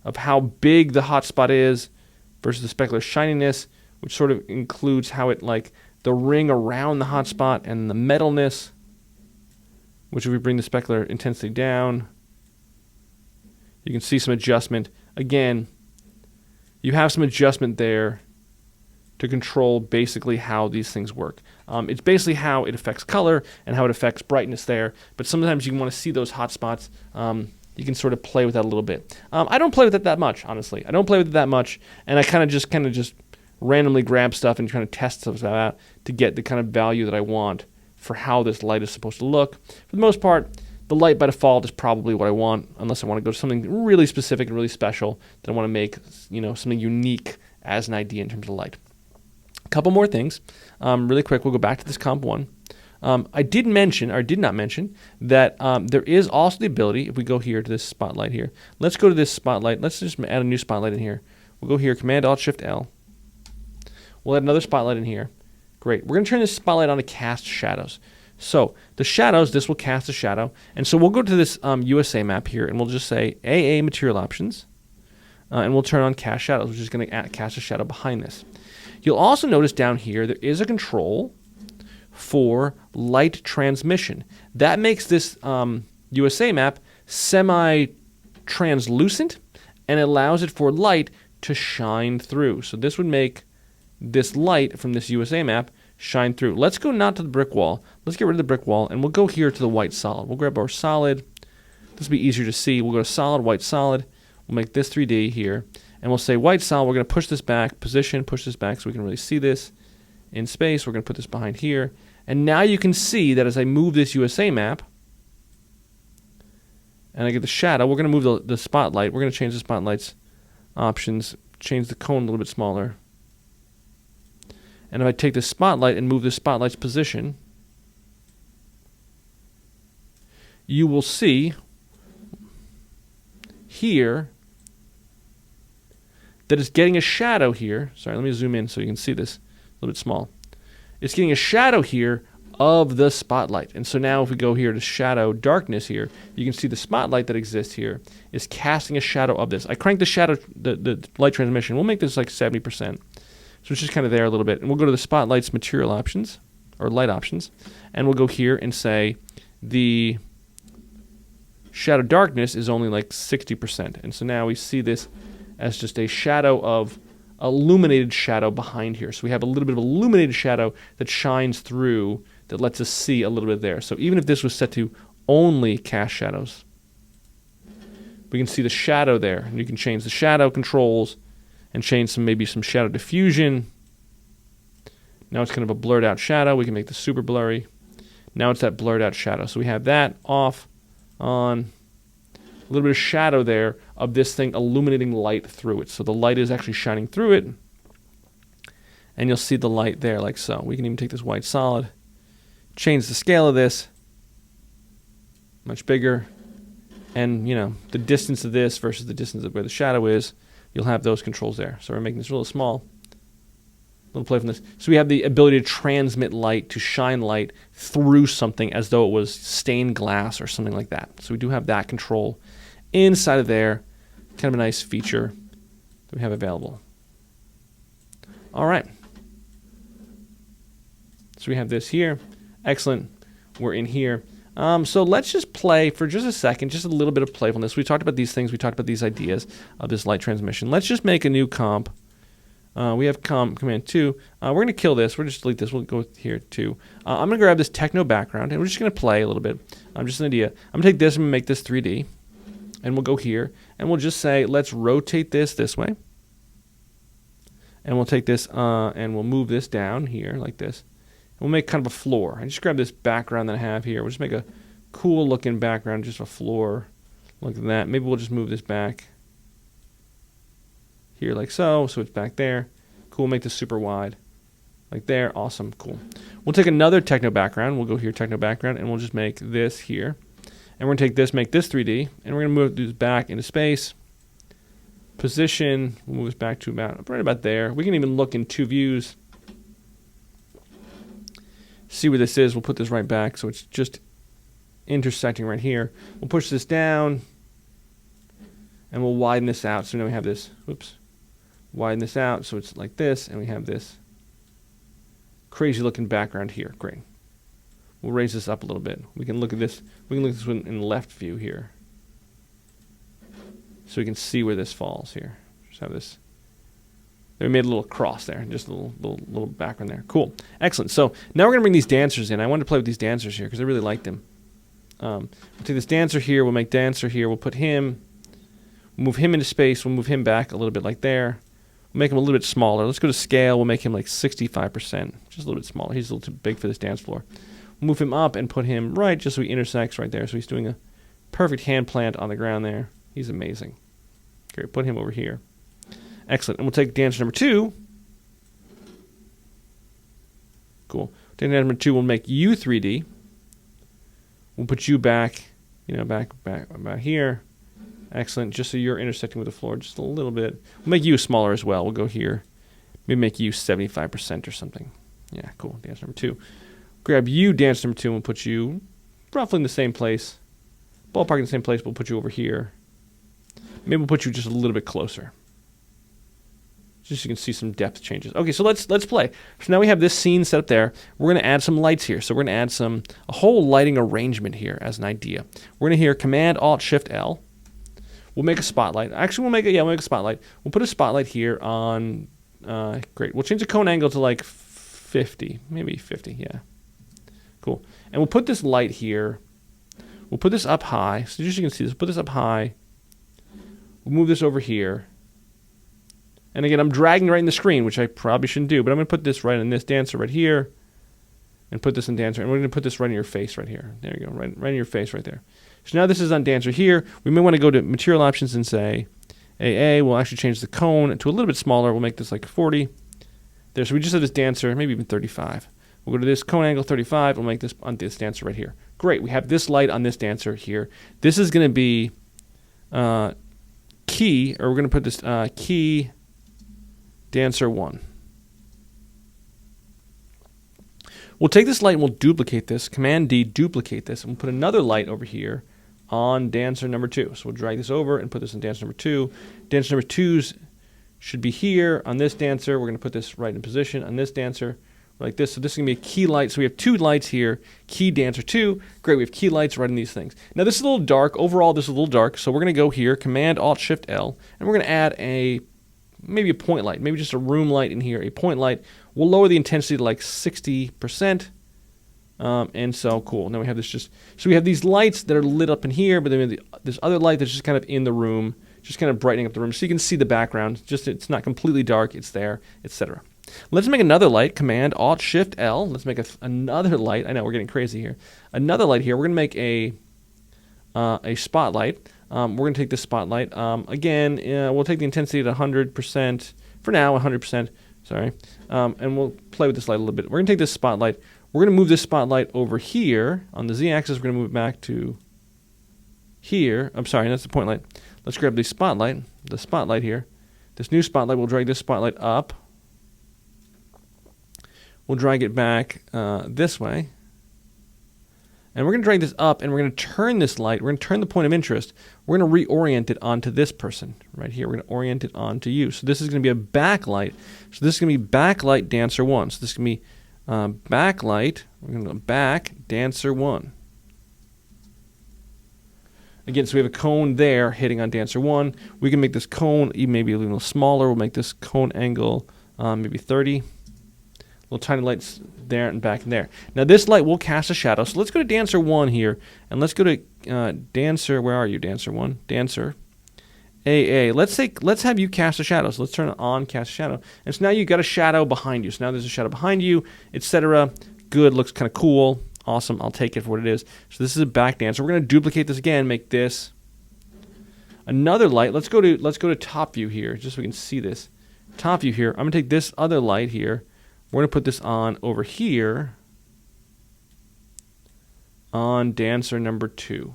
of how big the hot spot is versus the specular shininess, which sort of includes how it, like, the ring around the hot spot and the metalness, which if we bring the specular intensity down, you can see some adjustment. Again, you have some adjustment there to control basically how these things work. It's basically how it affects color and how it affects brightness there, but sometimes you want to see those hot spots. You can sort of play with that a little bit. I don't play with it that much, honestly. I don't play with it that much, and I kind of just randomly grab stuff and try to test stuff out to get the kind of value that I want for how this light is supposed to look. For the most part, the light by default is probably what I want, unless I want to go to something really specific and really special that I want to make, something unique as an idea in terms of light. A couple more things, really quick. We'll go back to this comp 1. I did not mention that there is also the ability, if we go here to this spotlight here, let's go to this spotlight. Let's just add a new spotlight in here. We'll go here, Command Alt Shift L. We'll add another spotlight in here. Great. We're going to turn this spotlight on to cast shadows. So the shadows, this will cast a shadow. And so we'll go to this USA map here, and we'll just say AA Material Options, and we'll turn on Cast Shadows, which is going to cast a shadow behind this. You'll also notice down here there is a control for light transmission. That makes this USA map semi-translucent and allows it for light to shine through. So this would make this light from this USA map shine through. Let's go not to the brick wall. Let's get rid of the brick wall, and we'll go here to the white solid. We'll grab our solid. This will be easier to see. We'll go to solid, white solid. We'll make this 3D here, and we'll say white solid. We're going to push this back, position, push this back so we can really see this in space. We're going to put this behind here, and now you can see that as I move this USA map, and I get the shadow, we're going to move the spotlight. We're going to change the spotlight's options, change the cone a little bit smaller. And if I take the spotlight and move the spotlight's position, you will see here that it's getting a shadow here. Sorry, let me zoom in so you can see this a little bit small. It's getting a shadow here of the spotlight. And so now if we go here to shadow darkness here, you can see the spotlight that exists here is casting a shadow of this. I cranked the shadow, the light transmission. We'll make this like 70%. So it's just kind of there a little bit. And we'll go to the spotlight's material options, or light options, and we'll go here and say the shadow darkness is only like 60%. And so now we see this as just a shadow of illuminated shadow behind here. So we have a little bit of illuminated shadow that shines through, that lets us see a little bit there. So even if this was set to only cast shadows, we can see the shadow there. And you can change the shadow controls and change maybe some shadow diffusion. Now it's kind of a blurred out shadow. We can make this super blurry. Now it's that blurred out shadow. So we have that off, on, a little bit of shadow there of this thing illuminating light through it. So the light is actually shining through it. And you'll see the light there like so. We can even take this white solid, change the scale of this, much bigger. And, you know, the distance of this versus the distance of where the shadow is, you'll have those controls there. So we're making this really small. Little play from this. So we have the ability to transmit light, to shine light through something as though it was stained glass or something like that. So we do have that control inside of there. Kind of a nice feature that we have available. All right. So we have this here. Excellent. We're in here. So let's just play for just a second, just a little bit of playfulness. We talked about these things. We talked about these ideas of this light transmission. Let's just make a new comp. We have command 2. We're going to kill this. We'll just delete this. We'll go with here 2. I'm going to grab this techno background, and we're just going to play a little bit. Just an idea. I'm going to take this and make this 3D. And we'll go here, and we'll just say, let's rotate this way. And we'll take this, and we'll move this down here like this. We'll make kind of a floor. I just grab this background that I have here. We'll just make a cool looking background, just a floor. Look at that. Maybe we'll just move this back here like so. So it's back there. Cool. Make this super wide. Like there. Awesome. Cool. We'll take another techno background. We'll go here, techno background, and we'll just make this here. And we're going to take this, make this 3D, and we're going to move this back into space. Position. We'll move this back to about right about there. We can even look in 2 views. See where this is. We'll put this right back so it's just intersecting right here. We'll push this down and we'll widen this out. So now we have this, whoops, widen this out so it's like this, and we have this crazy looking background here. Great. We'll raise this up a little bit. We can look at this. We can look at this one in the left view here. So we can see where this falls here. Just have this. We made a little cross there, just a little background there. Cool. Excellent. So now we're going to bring these dancers in. I wanted to play with these dancers here because I really like them. We'll take this dancer here. We'll make dancer here. We'll put him. We'll move him into space. We'll move him back a little bit like there. We'll make him a little bit smaller. Let's go to scale. We'll make him like 65%. Just a little bit smaller. He's a little too big for this dance floor. We'll move him up and put him right just so he intersects right there. So he's doing a perfect hand plant on the ground there. He's amazing. Great. Put him over here. Excellent. And we'll take dancer number 2. Cool. Dancer number 2, we'll make you 3D. We'll put you back, back about here. Excellent. Just so you're intersecting with the floor just a little bit. We'll make you smaller as well. We'll go here. Maybe make you 75% or something. Yeah, cool. Dancer number 2. Grab you, dancer number 2, and we'll put you roughly in the same place. Ballpark in the same place. We'll put you over here. Maybe we'll put you just a little bit closer. Just so you can see some depth changes. Okay, so let's play. So now we have this scene set up there. We're going to add some lights here. So we're going to add a whole lighting arrangement here as an idea. We're going to hear Command-Alt-Shift-L. We'll make a spotlight. Actually, we'll make a spotlight. We'll put a spotlight here on, great. We'll change the cone angle to like 50, maybe 50, yeah. Cool. And we'll put this light here. We'll put this up high. So just so you can see this, put this up high. We'll move this over here. And again, I'm dragging right in the screen, which I probably shouldn't do, but I'm going to put this right in this dancer right here, and put this in dancer, and we're going to put this right in your face right here. There you go, right in your face right there. So now this is on dancer here. We may want to go to material options and say AA. We'll actually change the cone to a little bit smaller. We'll make this like 40. There, so we just have this dancer, maybe even 35. We'll go to this cone angle 35. We'll make this on this dancer right here. Great, we have this light on this dancer here. This is going to be key, or we're going to put this key dancer 1. We'll take this light and we'll duplicate this. Command D, duplicate this, and we'll put another light over here on dancer number 2. So we'll drag this over and put this in dancer number 2. Dancer number 2's should be here on this dancer. We're going to put this right in position on this dancer. We're like this. So this is going to be a key light. So we have 2 lights here, key dancer 2. Great, we have key lights right in these things. Now this is a little dark. Overall, this is a little dark. So we're going to go here, Command-Alt-Shift-L, and we're going to add maybe a point light, maybe just a room light in here, a point light. We'll lower the intensity to like 60%. And so cool. Now we have this so we have these lights that are lit up in here, but then we have this other light that's just kind of in the room, just kind of brightening up the room so you can see the background. Just it's not completely dark, it's there, etc. Let's make another light, Command-Alt-Shift-L. Let's make another light. I know we're getting crazy here. Another light here. We're going to make a spotlight. We're going to take this spotlight. Again, we'll take the intensity to 100%. For now, 100%. Sorry. And we'll play with this light a little bit. We're going to take this spotlight. We're going to move this spotlight over here. On the z-axis, we're going to move it back to here. I'm sorry, that's the point light. Let's grab the spotlight here. This new spotlight, we'll drag this spotlight up. We'll drag it back this way. And we're going to drag this up, and we're going to turn this light. We're going to turn the point of interest. We're going to reorient it onto this person right here. We're going to orient it onto you. So this is going to be a backlight. So this is going to be backlight dancer 1. So this is going to be backlight. We're going to go back dancer 1. Again, so we have a cone there hitting on dancer 1. We can make this cone maybe a little smaller. We'll make this cone angle maybe 30. Little tiny lights there and back and there. Now this light will cast a shadow. So let's go to dancer 1 here, and let's go to dancer. Where are you, dancer 1? Dancer AA. Let's have you cast a shadow. So let's turn it on, cast a shadow. And so now you've got a shadow behind you. So now there's a shadow behind you, etc. Good, looks kind of cool. Awesome, I'll take it for what it is. So this is a back dancer. We're going to duplicate this again, make this another light. Let's go to top view here, just so we can see this. Top view here. I'm going to take this other light here. We're going to put this on over here on dancer number 2.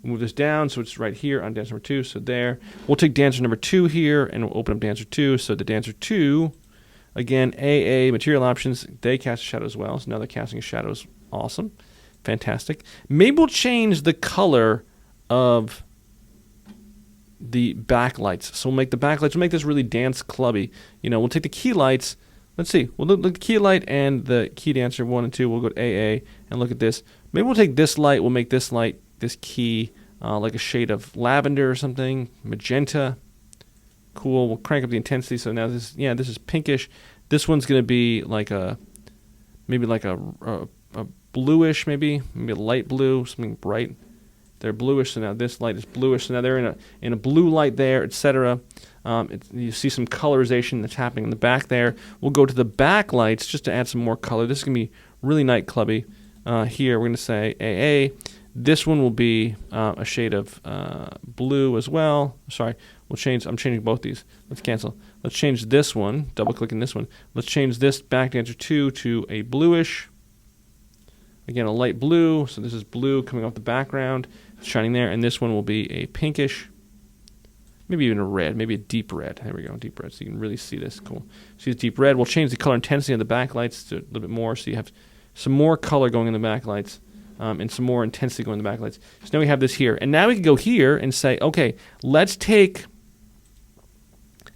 We'll move this down so it's right here on dancer number 2. So there. We'll take dancer number 2 here and we'll open up dancer 2. So the dancer 2, again, AA, material options, they cast a shadow as well. So now they're casting a shadow. Awesome. Fantastic. Maybe we'll change the color of the backlights. So we'll make the backlights, we'll make this really dance clubby. We'll take the key lights. Let's see. We'll look at the key light and the key dancer 1 and 2. We'll go to AA and look at this. Maybe we'll take this light. We'll make this light, this key, like a shade of lavender or something, magenta. Cool. We'll crank up the intensity. So now this is pinkish. This one's going to be like maybe a bluish, maybe a light blue, something bright. They're bluish, so now this light is bluish. So now they're in a blue light there, etc. You see some colorization that's happening in the back there. We'll go to the back lights just to add some more color. This is going to be really night clubby. Here we're going to say AA. This one will be a shade of blue as well. Sorry, I'm changing both these. Let's cancel. Let's change this one. Double clicking this one. Let's change this back dancer 2 to a bluish. Again, a light blue. So this is blue coming off the background, shining there. And this one will be a pinkish, maybe even a red, maybe a deep red. There we go, deep red. So you can really see this. Cool. See this deep red. We'll change the color intensity on the backlights to a little bit more, so you have some more color going in the backlights. And some more intensity going in the backlights. So now we have this here. And now we can go here and say, okay, let's take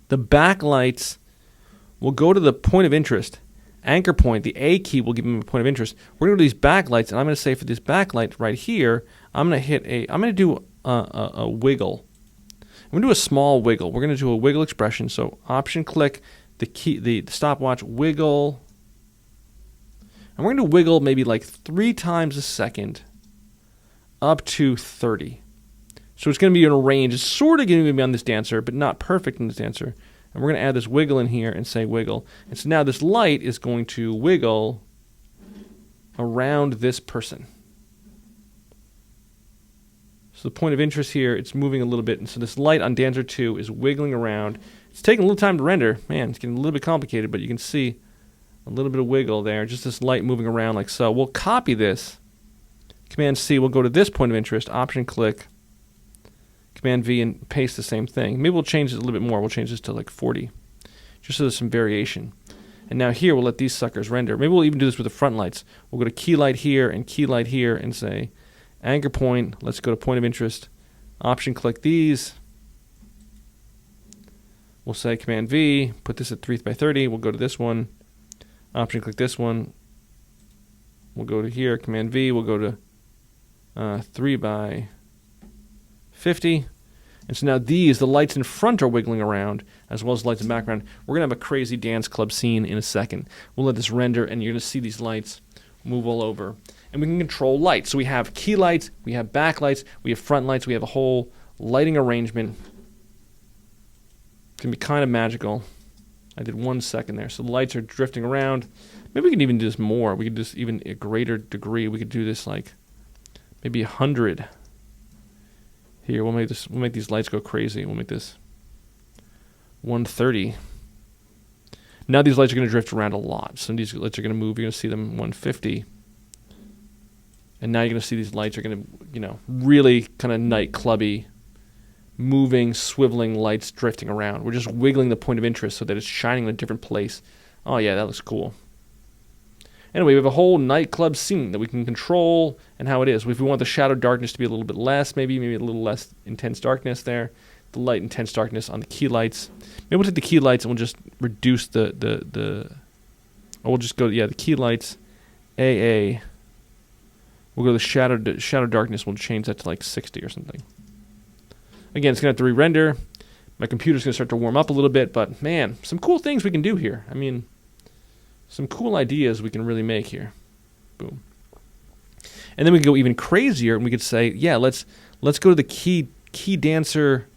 the backlights. We'll go to the point of interest. Anchor point, the A key will give them a point of interest. We're going to do these backlights, and I'm going to say for this backlight right here, I'm going to do a wiggle. I'm going to do a small wiggle. We're going to do a wiggle expression. So option click the key, the stopwatch, wiggle. And we're going to wiggle maybe like 3 times a second up to 30. So it's going to be in a range. It's sort of going to be on this dancer, but not perfect in this dancer. And we're going to add this wiggle in here and say wiggle. And so now this light is going to wiggle around this person. So the point of interest here, it's moving a little bit. And so this light on dancer 2 is wiggling around. It's taking a little time to render. Man, it's getting a little bit complicated, but you can see a little bit of wiggle there, just this light moving around like so. We'll copy this. Command-C, we'll go to this point of interest, option-click, Command-V, and paste the same thing. Maybe we'll change it a little bit more. We'll change this to like 40, just so there's some variation. And now here, we'll let these suckers render. Maybe we'll even do this with the front lights. We'll go to key light here and key light here and say anchor point. Let's go to point of interest, option-click these. We'll say Command-V, put this at 3 by 30. We'll go to this one. Option click this one. We'll go to here, Command V, we'll go to 3 by 50. And so now the lights in front are wiggling around, as well as lights in the background. We're going to have a crazy dance club scene in a second. We'll let this render, and you're going to see these lights move all over. And we can control lights. So we have key lights, we have backlights, we have front lights, we have a whole lighting arrangement. It can be kind of magical. I did 1 second there. So the lights are drifting around. Maybe we can even do this more. We could just even a greater degree. We could do this like maybe 100. Here, we'll make these lights go crazy. We'll make this 130. Now these lights are going to drift around a lot. Some of these lights are going to move. You're going to see them 150. And now you're going to see these lights are going to, really kind of nightclubby, moving, swiveling lights drifting around. We're just wiggling the point of interest so that it's shining in a different place. Oh yeah, that looks cool. Anyway, we have a whole nightclub scene that we can control and how it is. If we want the shadow darkness to be a little bit less, maybe a little less intense darkness there. The light intense darkness on the key lights. Maybe we'll take the key lights and we'll just reduce the we'll just go, the key lights, AA. We'll go to the shadow darkness. We'll change that to like 60 or something. Again, it's going to have to re-render. My computer's going to start to warm up a little bit, but man, some cool things we can do here. I mean, some cool ideas we can really make here. Boom. And then we can go even crazier, and we could say, let's go to the key dancer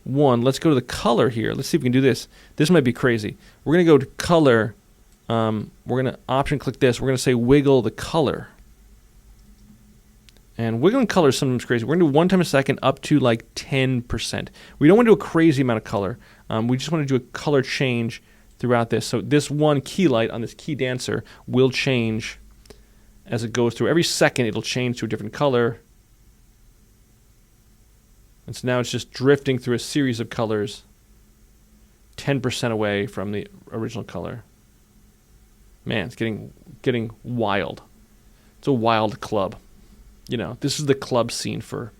1. Let's go to the color here. Let's see if we can do this. This might be crazy. We're going to go to color. We're going to option click this. We're going to say wiggle the color. And wiggling color is sometimes crazy. We're going to do 1 time a second up to like 10%. We don't want to do a crazy amount of color. We just want to do a color change throughout this. So this one key light on this key dancer will change as it goes through. Every second it'll change to a different color. And so now it's just drifting through a series of colors 10% away from the original color. Man, it's getting wild. It's a wild club. This is the club scene for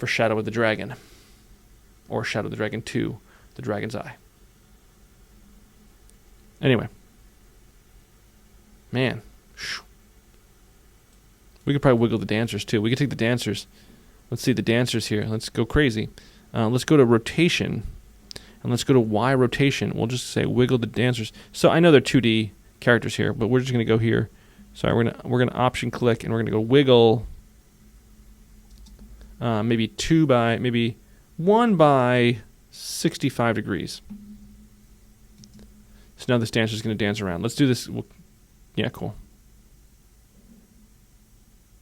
Shadow of the Dragon. Or Shadow of the Dragon 2, The Dragon's Eye. Anyway. Man. We could probably wiggle the dancers too. We could take the dancers. Let's see the dancers here. Let's go crazy. Let's go to rotation. And let's go to Y rotation. We'll just say wiggle the dancers. So I know they're 2D characters here, but we're just going to go here. Sorry, we're gonna option click and we're gonna go wiggle. Maybe 1 by 65 degrees. So now this dancer is gonna dance around. Let's do this. Cool.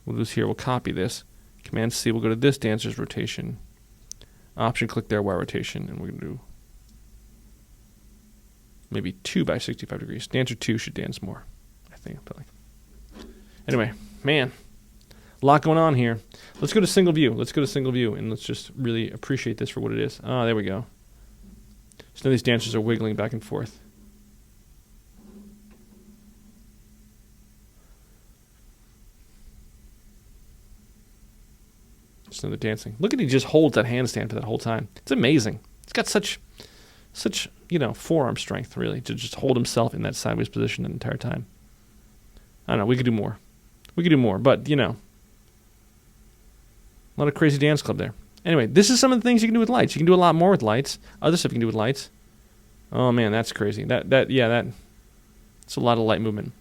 We'll do this here. We'll copy this. Command C. We'll go to this dancer's rotation. Option click there, Y rotation, and we're gonna do maybe 2 by 65 degrees. Dancer 2 should dance more, I think. Anyway, man, a lot going on here. Let's go to single view. And let's just really appreciate this for what it is. Oh, there we go. So now these dancers are wiggling back and forth. So they're dancing. Look at he just holds that handstand for that whole time. It's amazing. It's got such forearm strength, really, to just hold himself in that sideways position the entire time. I don't know. We could do more. But, a lot of crazy dance club there. Anyway, this is some of the things you can do with lights. You can do a lot more with lights. Other stuff you can do with lights. Oh, man, that's crazy. It's a lot of light movement.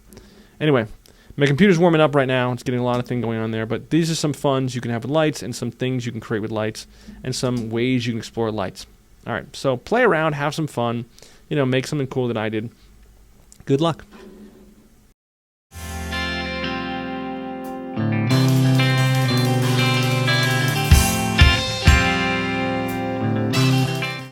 Anyway, my computer's warming up right now. It's getting a lot of things going on there. But these are some funs you can have with lights and some things you can create with lights and some ways you can explore lights. All right, so play around, have some fun. Make something cool that I did. Good luck.